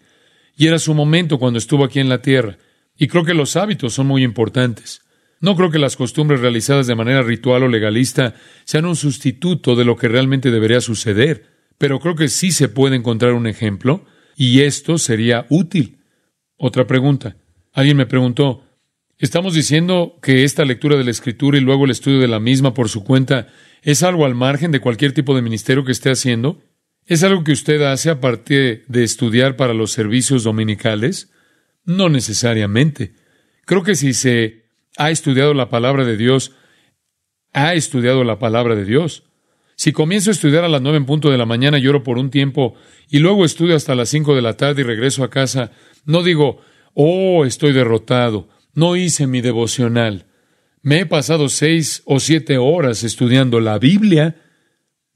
Y era su momento cuando estuvo aquí en la tierra. Y creo que los hábitos son muy importantes. No creo que las costumbres realizadas de manera ritual o legalista sean un sustituto de lo que realmente debería suceder, pero creo que sí se puede encontrar un ejemplo, y esto sería útil. Otra pregunta. Alguien me preguntó, ¿estamos diciendo que esta lectura de la Escritura y luego el estudio de la misma por su cuenta es algo al margen de cualquier tipo de ministerio que esté haciendo? ¿Es algo que usted hace aparte de estudiar para los servicios dominicales? No necesariamente. Creo que si se ha estudiado la palabra de Dios, ha estudiado la palabra de Dios. Si comienzo a estudiar a las 9 en punto de la mañana y oro por un tiempo, y luego estudio hasta las 5 de la tarde y regreso a casa, no digo, oh, estoy derrotado, no hice mi devocional. Me he pasado 6 o 7 horas estudiando la Biblia.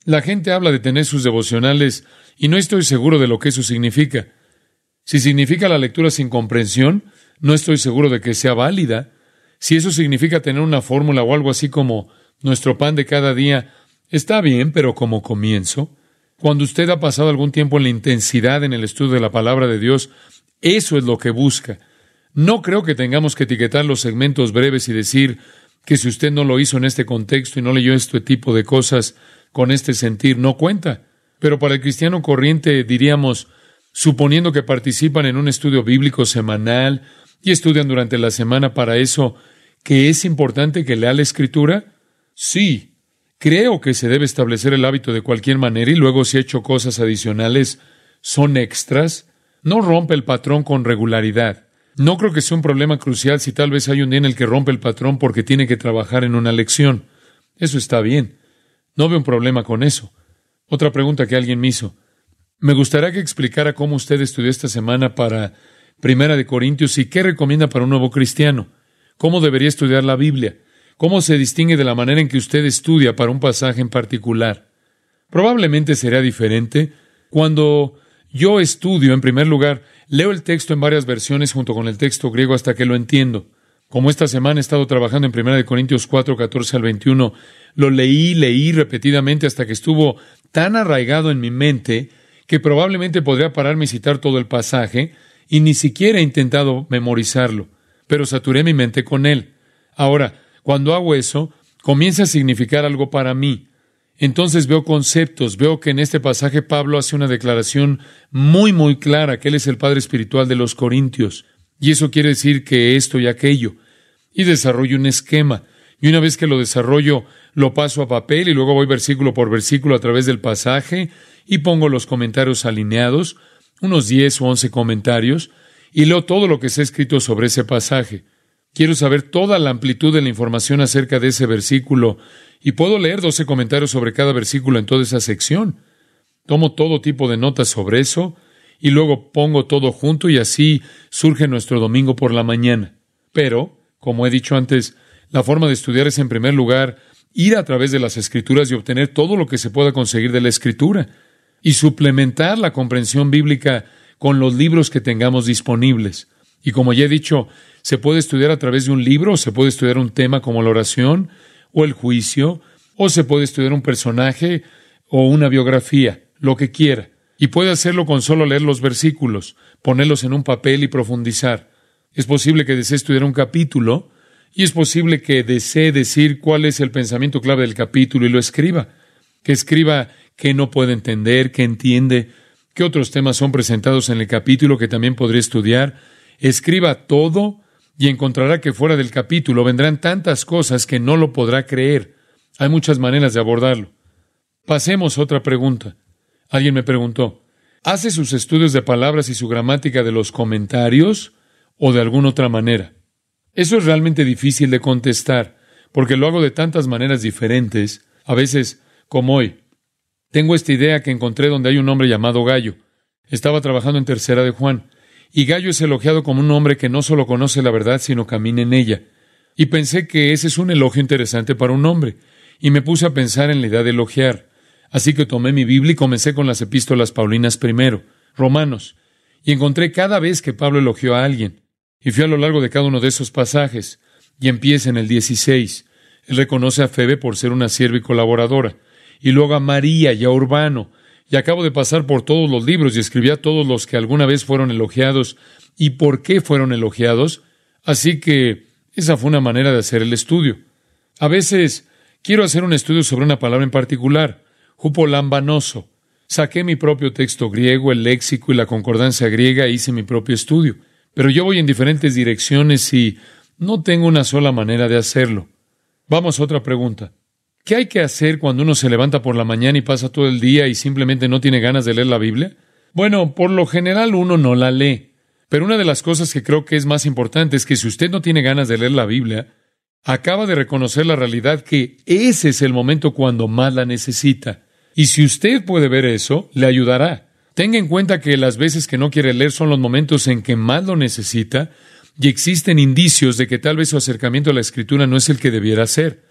La gente habla de tener sus devocionales y no estoy seguro de lo que eso significa. Si significa la lectura sin comprensión, no estoy seguro de que sea válida. Si eso significa tener una fórmula o algo así como nuestro pan de cada día, está bien, pero como comienzo. Cuando usted ha pasado algún tiempo en la intensidad en el estudio de la palabra de Dios, eso es lo que busca. No creo que tengamos que etiquetar los segmentos breves y decir que si usted no lo hizo en este contexto y no leyó este tipo de cosas con este sentir, no cuenta. Pero para el cristiano corriente diríamos, suponiendo que participan en un estudio bíblico semanal y estudian durante la semana para eso, ¿que es importante que lea la Escritura? Sí. Creo que se debe establecer el hábito de cualquier manera y luego si ha hecho cosas adicionales, son extras. No rompe el patrón con regularidad. No creo que sea un problema crucial si tal vez hay un día en el que rompe el patrón porque tiene que trabajar en una lección. Eso está bien. No veo un problema con eso. Otra pregunta que alguien me hizo. Me gustaría que explicara cómo usted estudió esta semana para Primera de Corintios y qué recomienda para un nuevo cristiano. ¿Cómo debería estudiar la Biblia? ¿Cómo se distingue de la manera en que usted estudia para un pasaje en particular? Probablemente será diferente. Cuando yo estudio, en primer lugar, leo el texto en varias versiones junto con el texto griego hasta que lo entiendo. Como esta semana he estado trabajando en 1 Corintios 4, 14 al 21, lo leí repetidamente hasta que estuvo tan arraigado en mi mente que probablemente podría pararme y citar todo el pasaje, y ni siquiera he intentado memorizarlo, pero saturé mi mente con él. Ahora, cuando hago eso, comienza a significar algo para mí. Entonces veo conceptos, veo que en este pasaje Pablo hace una declaración muy clara, que él es el padre espiritual de los corintios, y eso quiere decir que esto y aquello, y desarrollo un esquema, y una vez que lo desarrollo, lo paso a papel, y luego voy versículo por versículo a través del pasaje, y pongo los comentarios alineados, unos 10 o 11 comentarios, y leo todo lo que se ha escrito sobre ese pasaje. Quiero saber toda la amplitud de la información acerca de ese versículo, y puedo leer 12 comentarios sobre cada versículo en toda esa sección. Tomo todo tipo de notas sobre eso, y luego pongo todo junto, y así surge nuestro domingo por la mañana. Pero, como he dicho antes, la forma de estudiar es, en primer lugar, ir a través de las Escrituras y obtener todo lo que se pueda conseguir de la Escritura, y suplementar la comprensión bíblica con los libros que tengamos disponibles. Y como ya he dicho, se puede estudiar a través de un libro, o se puede estudiar un tema como la oración, o el juicio, o se puede estudiar un personaje, o una biografía, lo que quiera. Y puede hacerlo con solo leer los versículos, ponerlos en un papel y profundizar. Es posible que desee estudiar un capítulo, y es posible que desee decir cuál es el pensamiento clave del capítulo y lo escriba. que escriba qué no puede entender, qué entiende, qué otros temas son presentados en el capítulo que también podría estudiar. Escriba todo y encontrará que fuera del capítulo vendrán tantas cosas que no lo podrá creer. Hay muchas maneras de abordarlo. Pasemos a otra pregunta. Alguien me preguntó, ¿hace sus estudios de palabras y su gramática de los comentarios o de alguna otra manera? Eso es realmente difícil de contestar, porque lo hago de tantas maneras diferentes, a veces como hoy. Tengo esta idea que encontré donde hay un hombre llamado Gallo. Estaba trabajando en Tercera de Juan, y Gallo es elogiado como un hombre que no solo conoce la verdad, sino camina en ella. Y pensé que ese es un elogio interesante para un hombre, y me puse a pensar en la idea de elogiar. Así que tomé mi Biblia y comencé con las epístolas paulinas primero, Romanos, y encontré cada vez que Pablo elogió a alguien. Y fui a lo largo de cada uno de esos pasajes, y empieza en el 16. Él reconoce a Febe por ser una sierva y colaboradora, y luego a María y a Urbano, y acabo de pasar por todos los libros y escribí a todos los que alguna vez fueron elogiados y por qué fueron elogiados, así que esa fue una manera de hacer el estudio. A veces quiero hacer un estudio sobre una palabra en particular, hupolambanoso. Saqué mi propio texto griego, el léxico y la concordancia griega e hice mi propio estudio, pero yo voy en diferentes direcciones y no tengo una sola manera de hacerlo. Vamos a otra pregunta. ¿Qué hay que hacer cuando uno se levanta por la mañana y pasa todo el día y simplemente no tiene ganas de leer la Biblia? Bueno, por lo general uno no la lee. Pero una de las cosas que creo que es más importante es que si usted no tiene ganas de leer la Biblia, acaba de reconocer la realidad que ese es el momento cuando más la necesita. Y si usted puede ver eso, le ayudará. Tenga en cuenta que las veces que no quiere leer son los momentos en que más lo necesita y existen indicios de que tal vez su acercamiento a la Escritura no es el que debiera ser.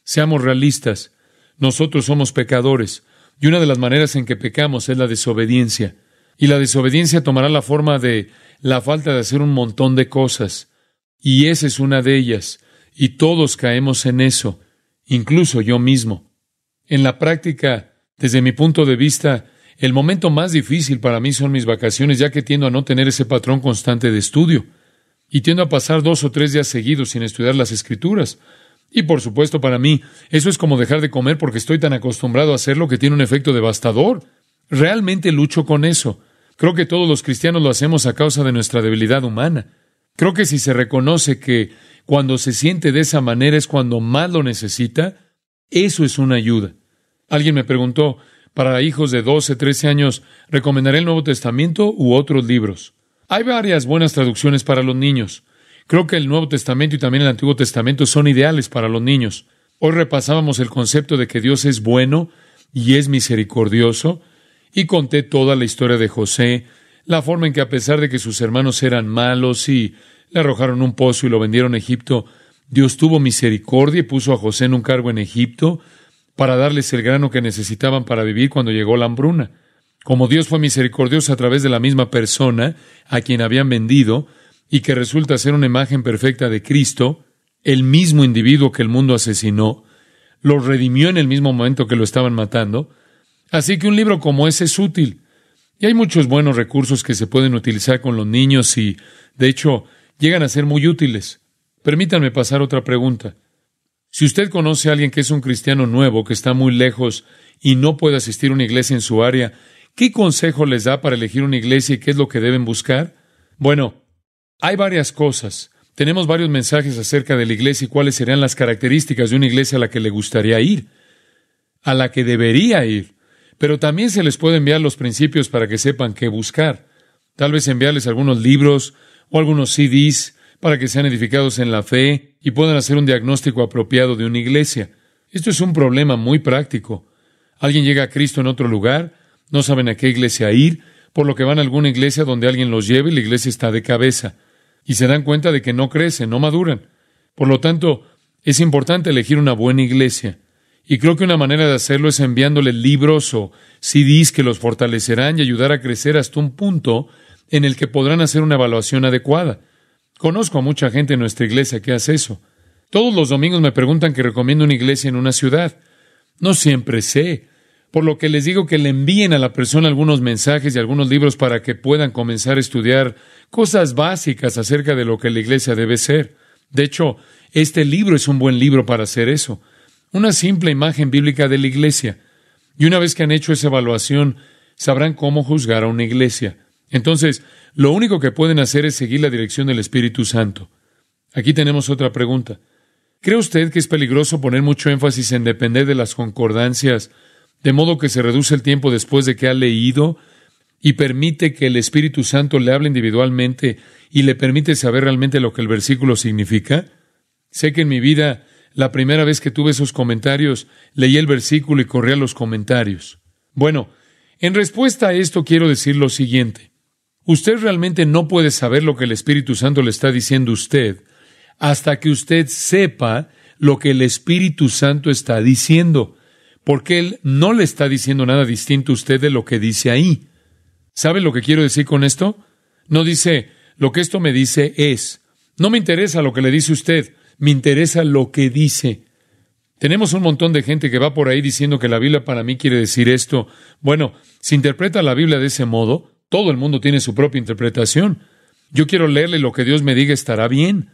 Seamos realistas. Nosotros somos pecadores, y una de las maneras en que pecamos es la desobediencia. Y la desobediencia tomará la forma de la falta de hacer un montón de cosas. Y esa es una de ellas. Y todos caemos en eso, incluso yo mismo. En la práctica, desde mi punto de vista, el momento más difícil para mí son mis vacaciones, ya que tiendo a no tener ese patrón constante de estudio. Y tiendo a pasar 2 o 3 días seguidos sin estudiar las Escrituras. Y por supuesto para mí, eso es como dejar de comer porque estoy tan acostumbrado a hacerlo que tiene un efecto devastador. Realmente lucho con eso. Creo que todos los cristianos lo hacemos a causa de nuestra debilidad humana. Creo que si se reconoce que cuando se siente de esa manera es cuando más lo necesita, eso es una ayuda. Alguien me preguntó, para hijos de 12, 13 años, ¿recomendaré el Nuevo Testamento u otros libros? Hay varias buenas traducciones para los niños. Creo que el Nuevo Testamento y también el Antiguo Testamento son ideales para los niños. Hoy repasábamos el concepto de que Dios es bueno y es misericordioso, y conté toda la historia de José, la forma en que a pesar de que sus hermanos eran malos y le arrojaron un pozo y lo vendieron a Egipto, Dios tuvo misericordia y puso a José en un cargo en Egipto para darles el grano que necesitaban para vivir cuando llegó la hambruna. Como Dios fue misericordioso a través de la misma persona a quien habían vendido, y que resulta ser una imagen perfecta de Cristo, el mismo individuo que el mundo asesinó, lo redimió en el mismo momento que lo estaban matando. Así que un libro como ese es útil. Y hay muchos buenos recursos que se pueden utilizar con los niños y, de hecho, llegan a ser muy útiles. Permítanme pasar otra pregunta. Si usted conoce a alguien que es un cristiano nuevo, que está muy lejos y no puede asistir a una iglesia en su área, ¿qué consejo les da para elegir una iglesia y qué es lo que deben buscar? Bueno, hay varias cosas. Tenemos varios mensajes acerca de la iglesia y cuáles serían las características de una iglesia a la que le gustaría ir, a la que debería ir. Pero también se les puede enviar los principios para que sepan qué buscar. Tal vez enviarles algunos libros o algunos CDs para que sean edificados en la fe y puedan hacer un diagnóstico apropiado de una iglesia. Esto es un problema muy práctico. Alguien llega a Cristo en otro lugar, no saben a qué iglesia ir, por lo que van a alguna iglesia donde alguien los lleve y la iglesia está de cabeza. Y se dan cuenta de que no crecen, no maduran. Por lo tanto, es importante elegir una buena iglesia. Y creo que una manera de hacerlo es enviándoles libros o CDs que los fortalecerán y ayudar a crecer hasta un punto en el que podrán hacer una evaluación adecuada. Conozco a mucha gente en nuestra iglesia que hace eso. Todos los domingos me preguntan que recomiendo una iglesia en una ciudad. No siempre sé, por lo que les digo que le envíen a la persona algunos mensajes y algunos libros para que puedan comenzar a estudiar cosas básicas acerca de lo que la iglesia debe ser. De hecho, este libro es un buen libro para hacer eso. Una simple imagen bíblica de la iglesia. Y una vez que han hecho esa evaluación, sabrán cómo juzgar a una iglesia. Entonces, lo único que pueden hacer es seguir la dirección del Espíritu Santo. Aquí tenemos otra pregunta. ¿Cree usted que es peligroso poner mucho énfasis en depender de las concordancias, de modo que se reduce el tiempo después de que ha leído y permite que el Espíritu Santo le hable individualmente y le permite saber realmente lo que el versículo significa? Sé que en mi vida, la primera vez que tuve esos comentarios, leí el versículo y corrí a los comentarios. Bueno, en respuesta a esto quiero decir lo siguiente. Usted realmente no puede saber lo que el Espíritu Santo le está diciendo a usted hasta que usted sepa lo que el Espíritu Santo está diciendo, porque Él no le está diciendo nada distinto a usted de lo que dice ahí. ¿Sabe lo que quiero decir con esto? No dice, lo que esto me dice es, no me interesa lo que le dice usted, me interesa lo que dice. Tenemos un montón de gente que va por ahí diciendo que la Biblia para mí quiere decir esto. Bueno, si interpreta la Biblia de ese modo, todo el mundo tiene su propia interpretación. Yo quiero leerle lo que Dios me diga, estará bien.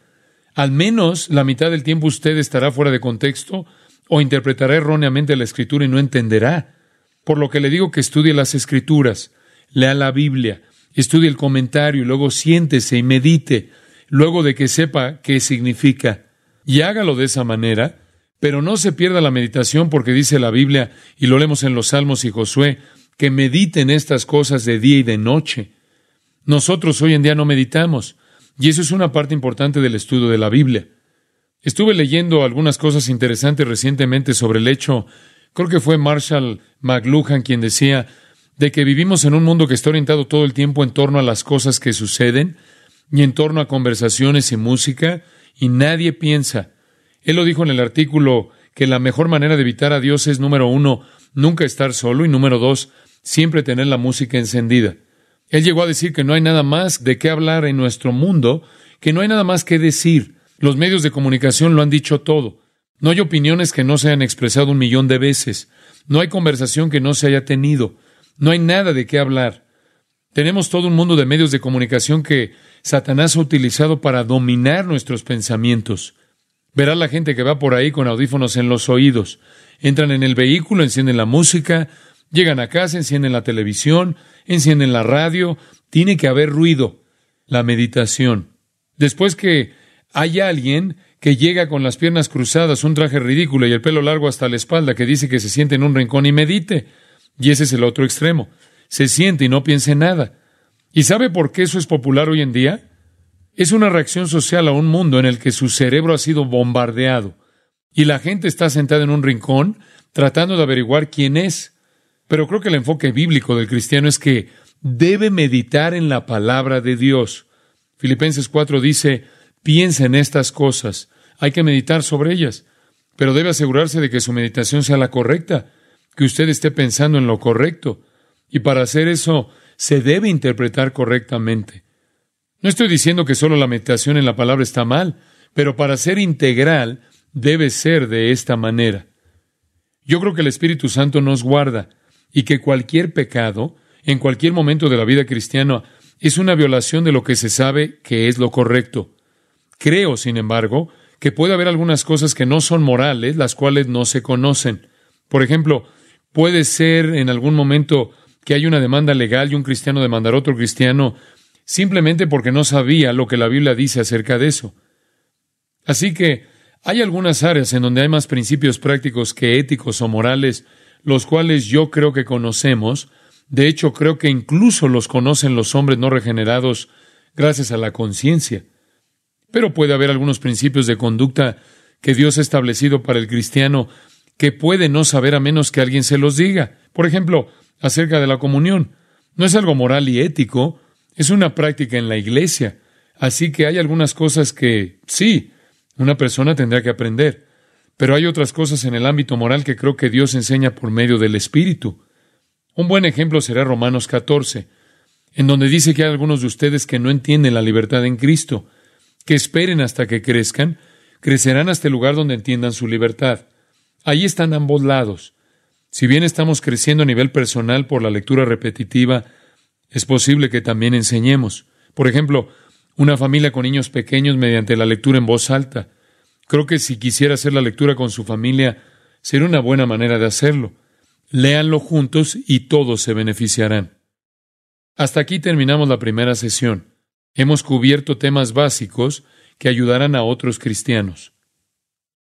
Al menos la mitad del tiempo usted estará fuera de contexto o interpretará erróneamente la Escritura y no entenderá. Por lo que le digo que estudie las Escrituras, lea la Biblia, estudie el comentario y luego siéntese y medite, luego de que sepa qué significa. Y hágalo de esa manera, pero no se pierda la meditación porque dice la Biblia, y lo leemos en los Salmos y Josué, que mediten estas cosas de día y de noche. Nosotros hoy en día no meditamos, y eso es una parte importante del estudio de la Biblia. Estuve leyendo algunas cosas interesantes recientemente sobre el hecho, creo que fue Marshall McLuhan quien decía, de que vivimos en un mundo que está orientado todo el tiempo en torno a las cosas que suceden, y en torno a conversaciones y música, y nadie piensa. Él lo dijo en el artículo que la mejor manera de evitar a Dios es, número 1, nunca estar solo, y número 2, siempre tener la música encendida. Él llegó a decir que no hay nada más de qué hablar en nuestro mundo, que no hay nada más que decir. Los medios de comunicación lo han dicho todo. No hay opiniones que no se hayan expresado 1,000,000 de veces. No hay conversación que no se haya tenido. No hay nada de qué hablar. Tenemos todo un mundo de medios de comunicación que Satanás ha utilizado para dominar nuestros pensamientos. Verá la gente que va por ahí con audífonos en los oídos. Entran en el vehículo, encienden la música, llegan a casa, encienden la televisión, encienden la radio. Tiene que haber ruido. La meditación. Después que hay alguien que llega con las piernas cruzadas, un traje ridículo y el pelo largo hasta la espalda, que dice que se siente en un rincón y medite. Y ese es el otro extremo. Se siente y no piense en nada. ¿Y sabe por qué eso es popular hoy en día? Es una reacción social a un mundo en el que su cerebro ha sido bombardeado. Y la gente está sentada en un rincón tratando de averiguar quién es. Pero creo que el enfoque bíblico del cristiano es que debe meditar en la palabra de Dios. Filipenses 4 dice, piensa en estas cosas. Hay que meditar sobre ellas. Pero debe asegurarse de que su meditación sea la correcta, que usted esté pensando en lo correcto. Y para hacer eso, se debe interpretar correctamente. No estoy diciendo que solo la meditación en la palabra está mal, pero para ser integral, debe ser de esta manera. Yo creo que el Espíritu Santo nos guarda y que cualquier pecado, en cualquier momento de la vida cristiana, es una violación de lo que se sabe que es lo correcto. Creo, sin embargo, que puede haber algunas cosas que no son morales, las cuales no se conocen. Por ejemplo, puede ser en algún momento que hay una demanda legal y un cristiano demandar a otro cristiano simplemente porque no sabía lo que la Biblia dice acerca de eso. Así que hay algunas áreas en donde hay más principios prácticos que éticos o morales, los cuales yo creo que conocemos. De hecho, creo que incluso los conocen los hombres no regenerados gracias a la conciencia. Pero puede haber algunos principios de conducta que Dios ha establecido para el cristiano que puede no saber a menos que alguien se los diga. Por ejemplo, acerca de la comunión. No es algo moral y ético, es una práctica en la iglesia. Así que hay algunas cosas que, sí, una persona tendrá que aprender. Pero hay otras cosas en el ámbito moral que creo que Dios enseña por medio del Espíritu. Un buen ejemplo será Romanos 14, en donde dice que hay algunos de ustedes que no entienden la libertad en Cristo, que esperen hasta que crezcan, crecerán hasta el lugar donde entiendan su libertad. Ahí están ambos lados. Si bien estamos creciendo a nivel personal por la lectura repetitiva, es posible que también enseñemos. Por ejemplo, una familia con niños pequeños mediante la lectura en voz alta. Creo que si quisiera hacer la lectura con su familia, sería una buena manera de hacerlo. Léanlo juntos y todos se beneficiarán. Hasta aquí terminamos la primera sesión. Hemos cubierto temas básicos que ayudarán a otros cristianos.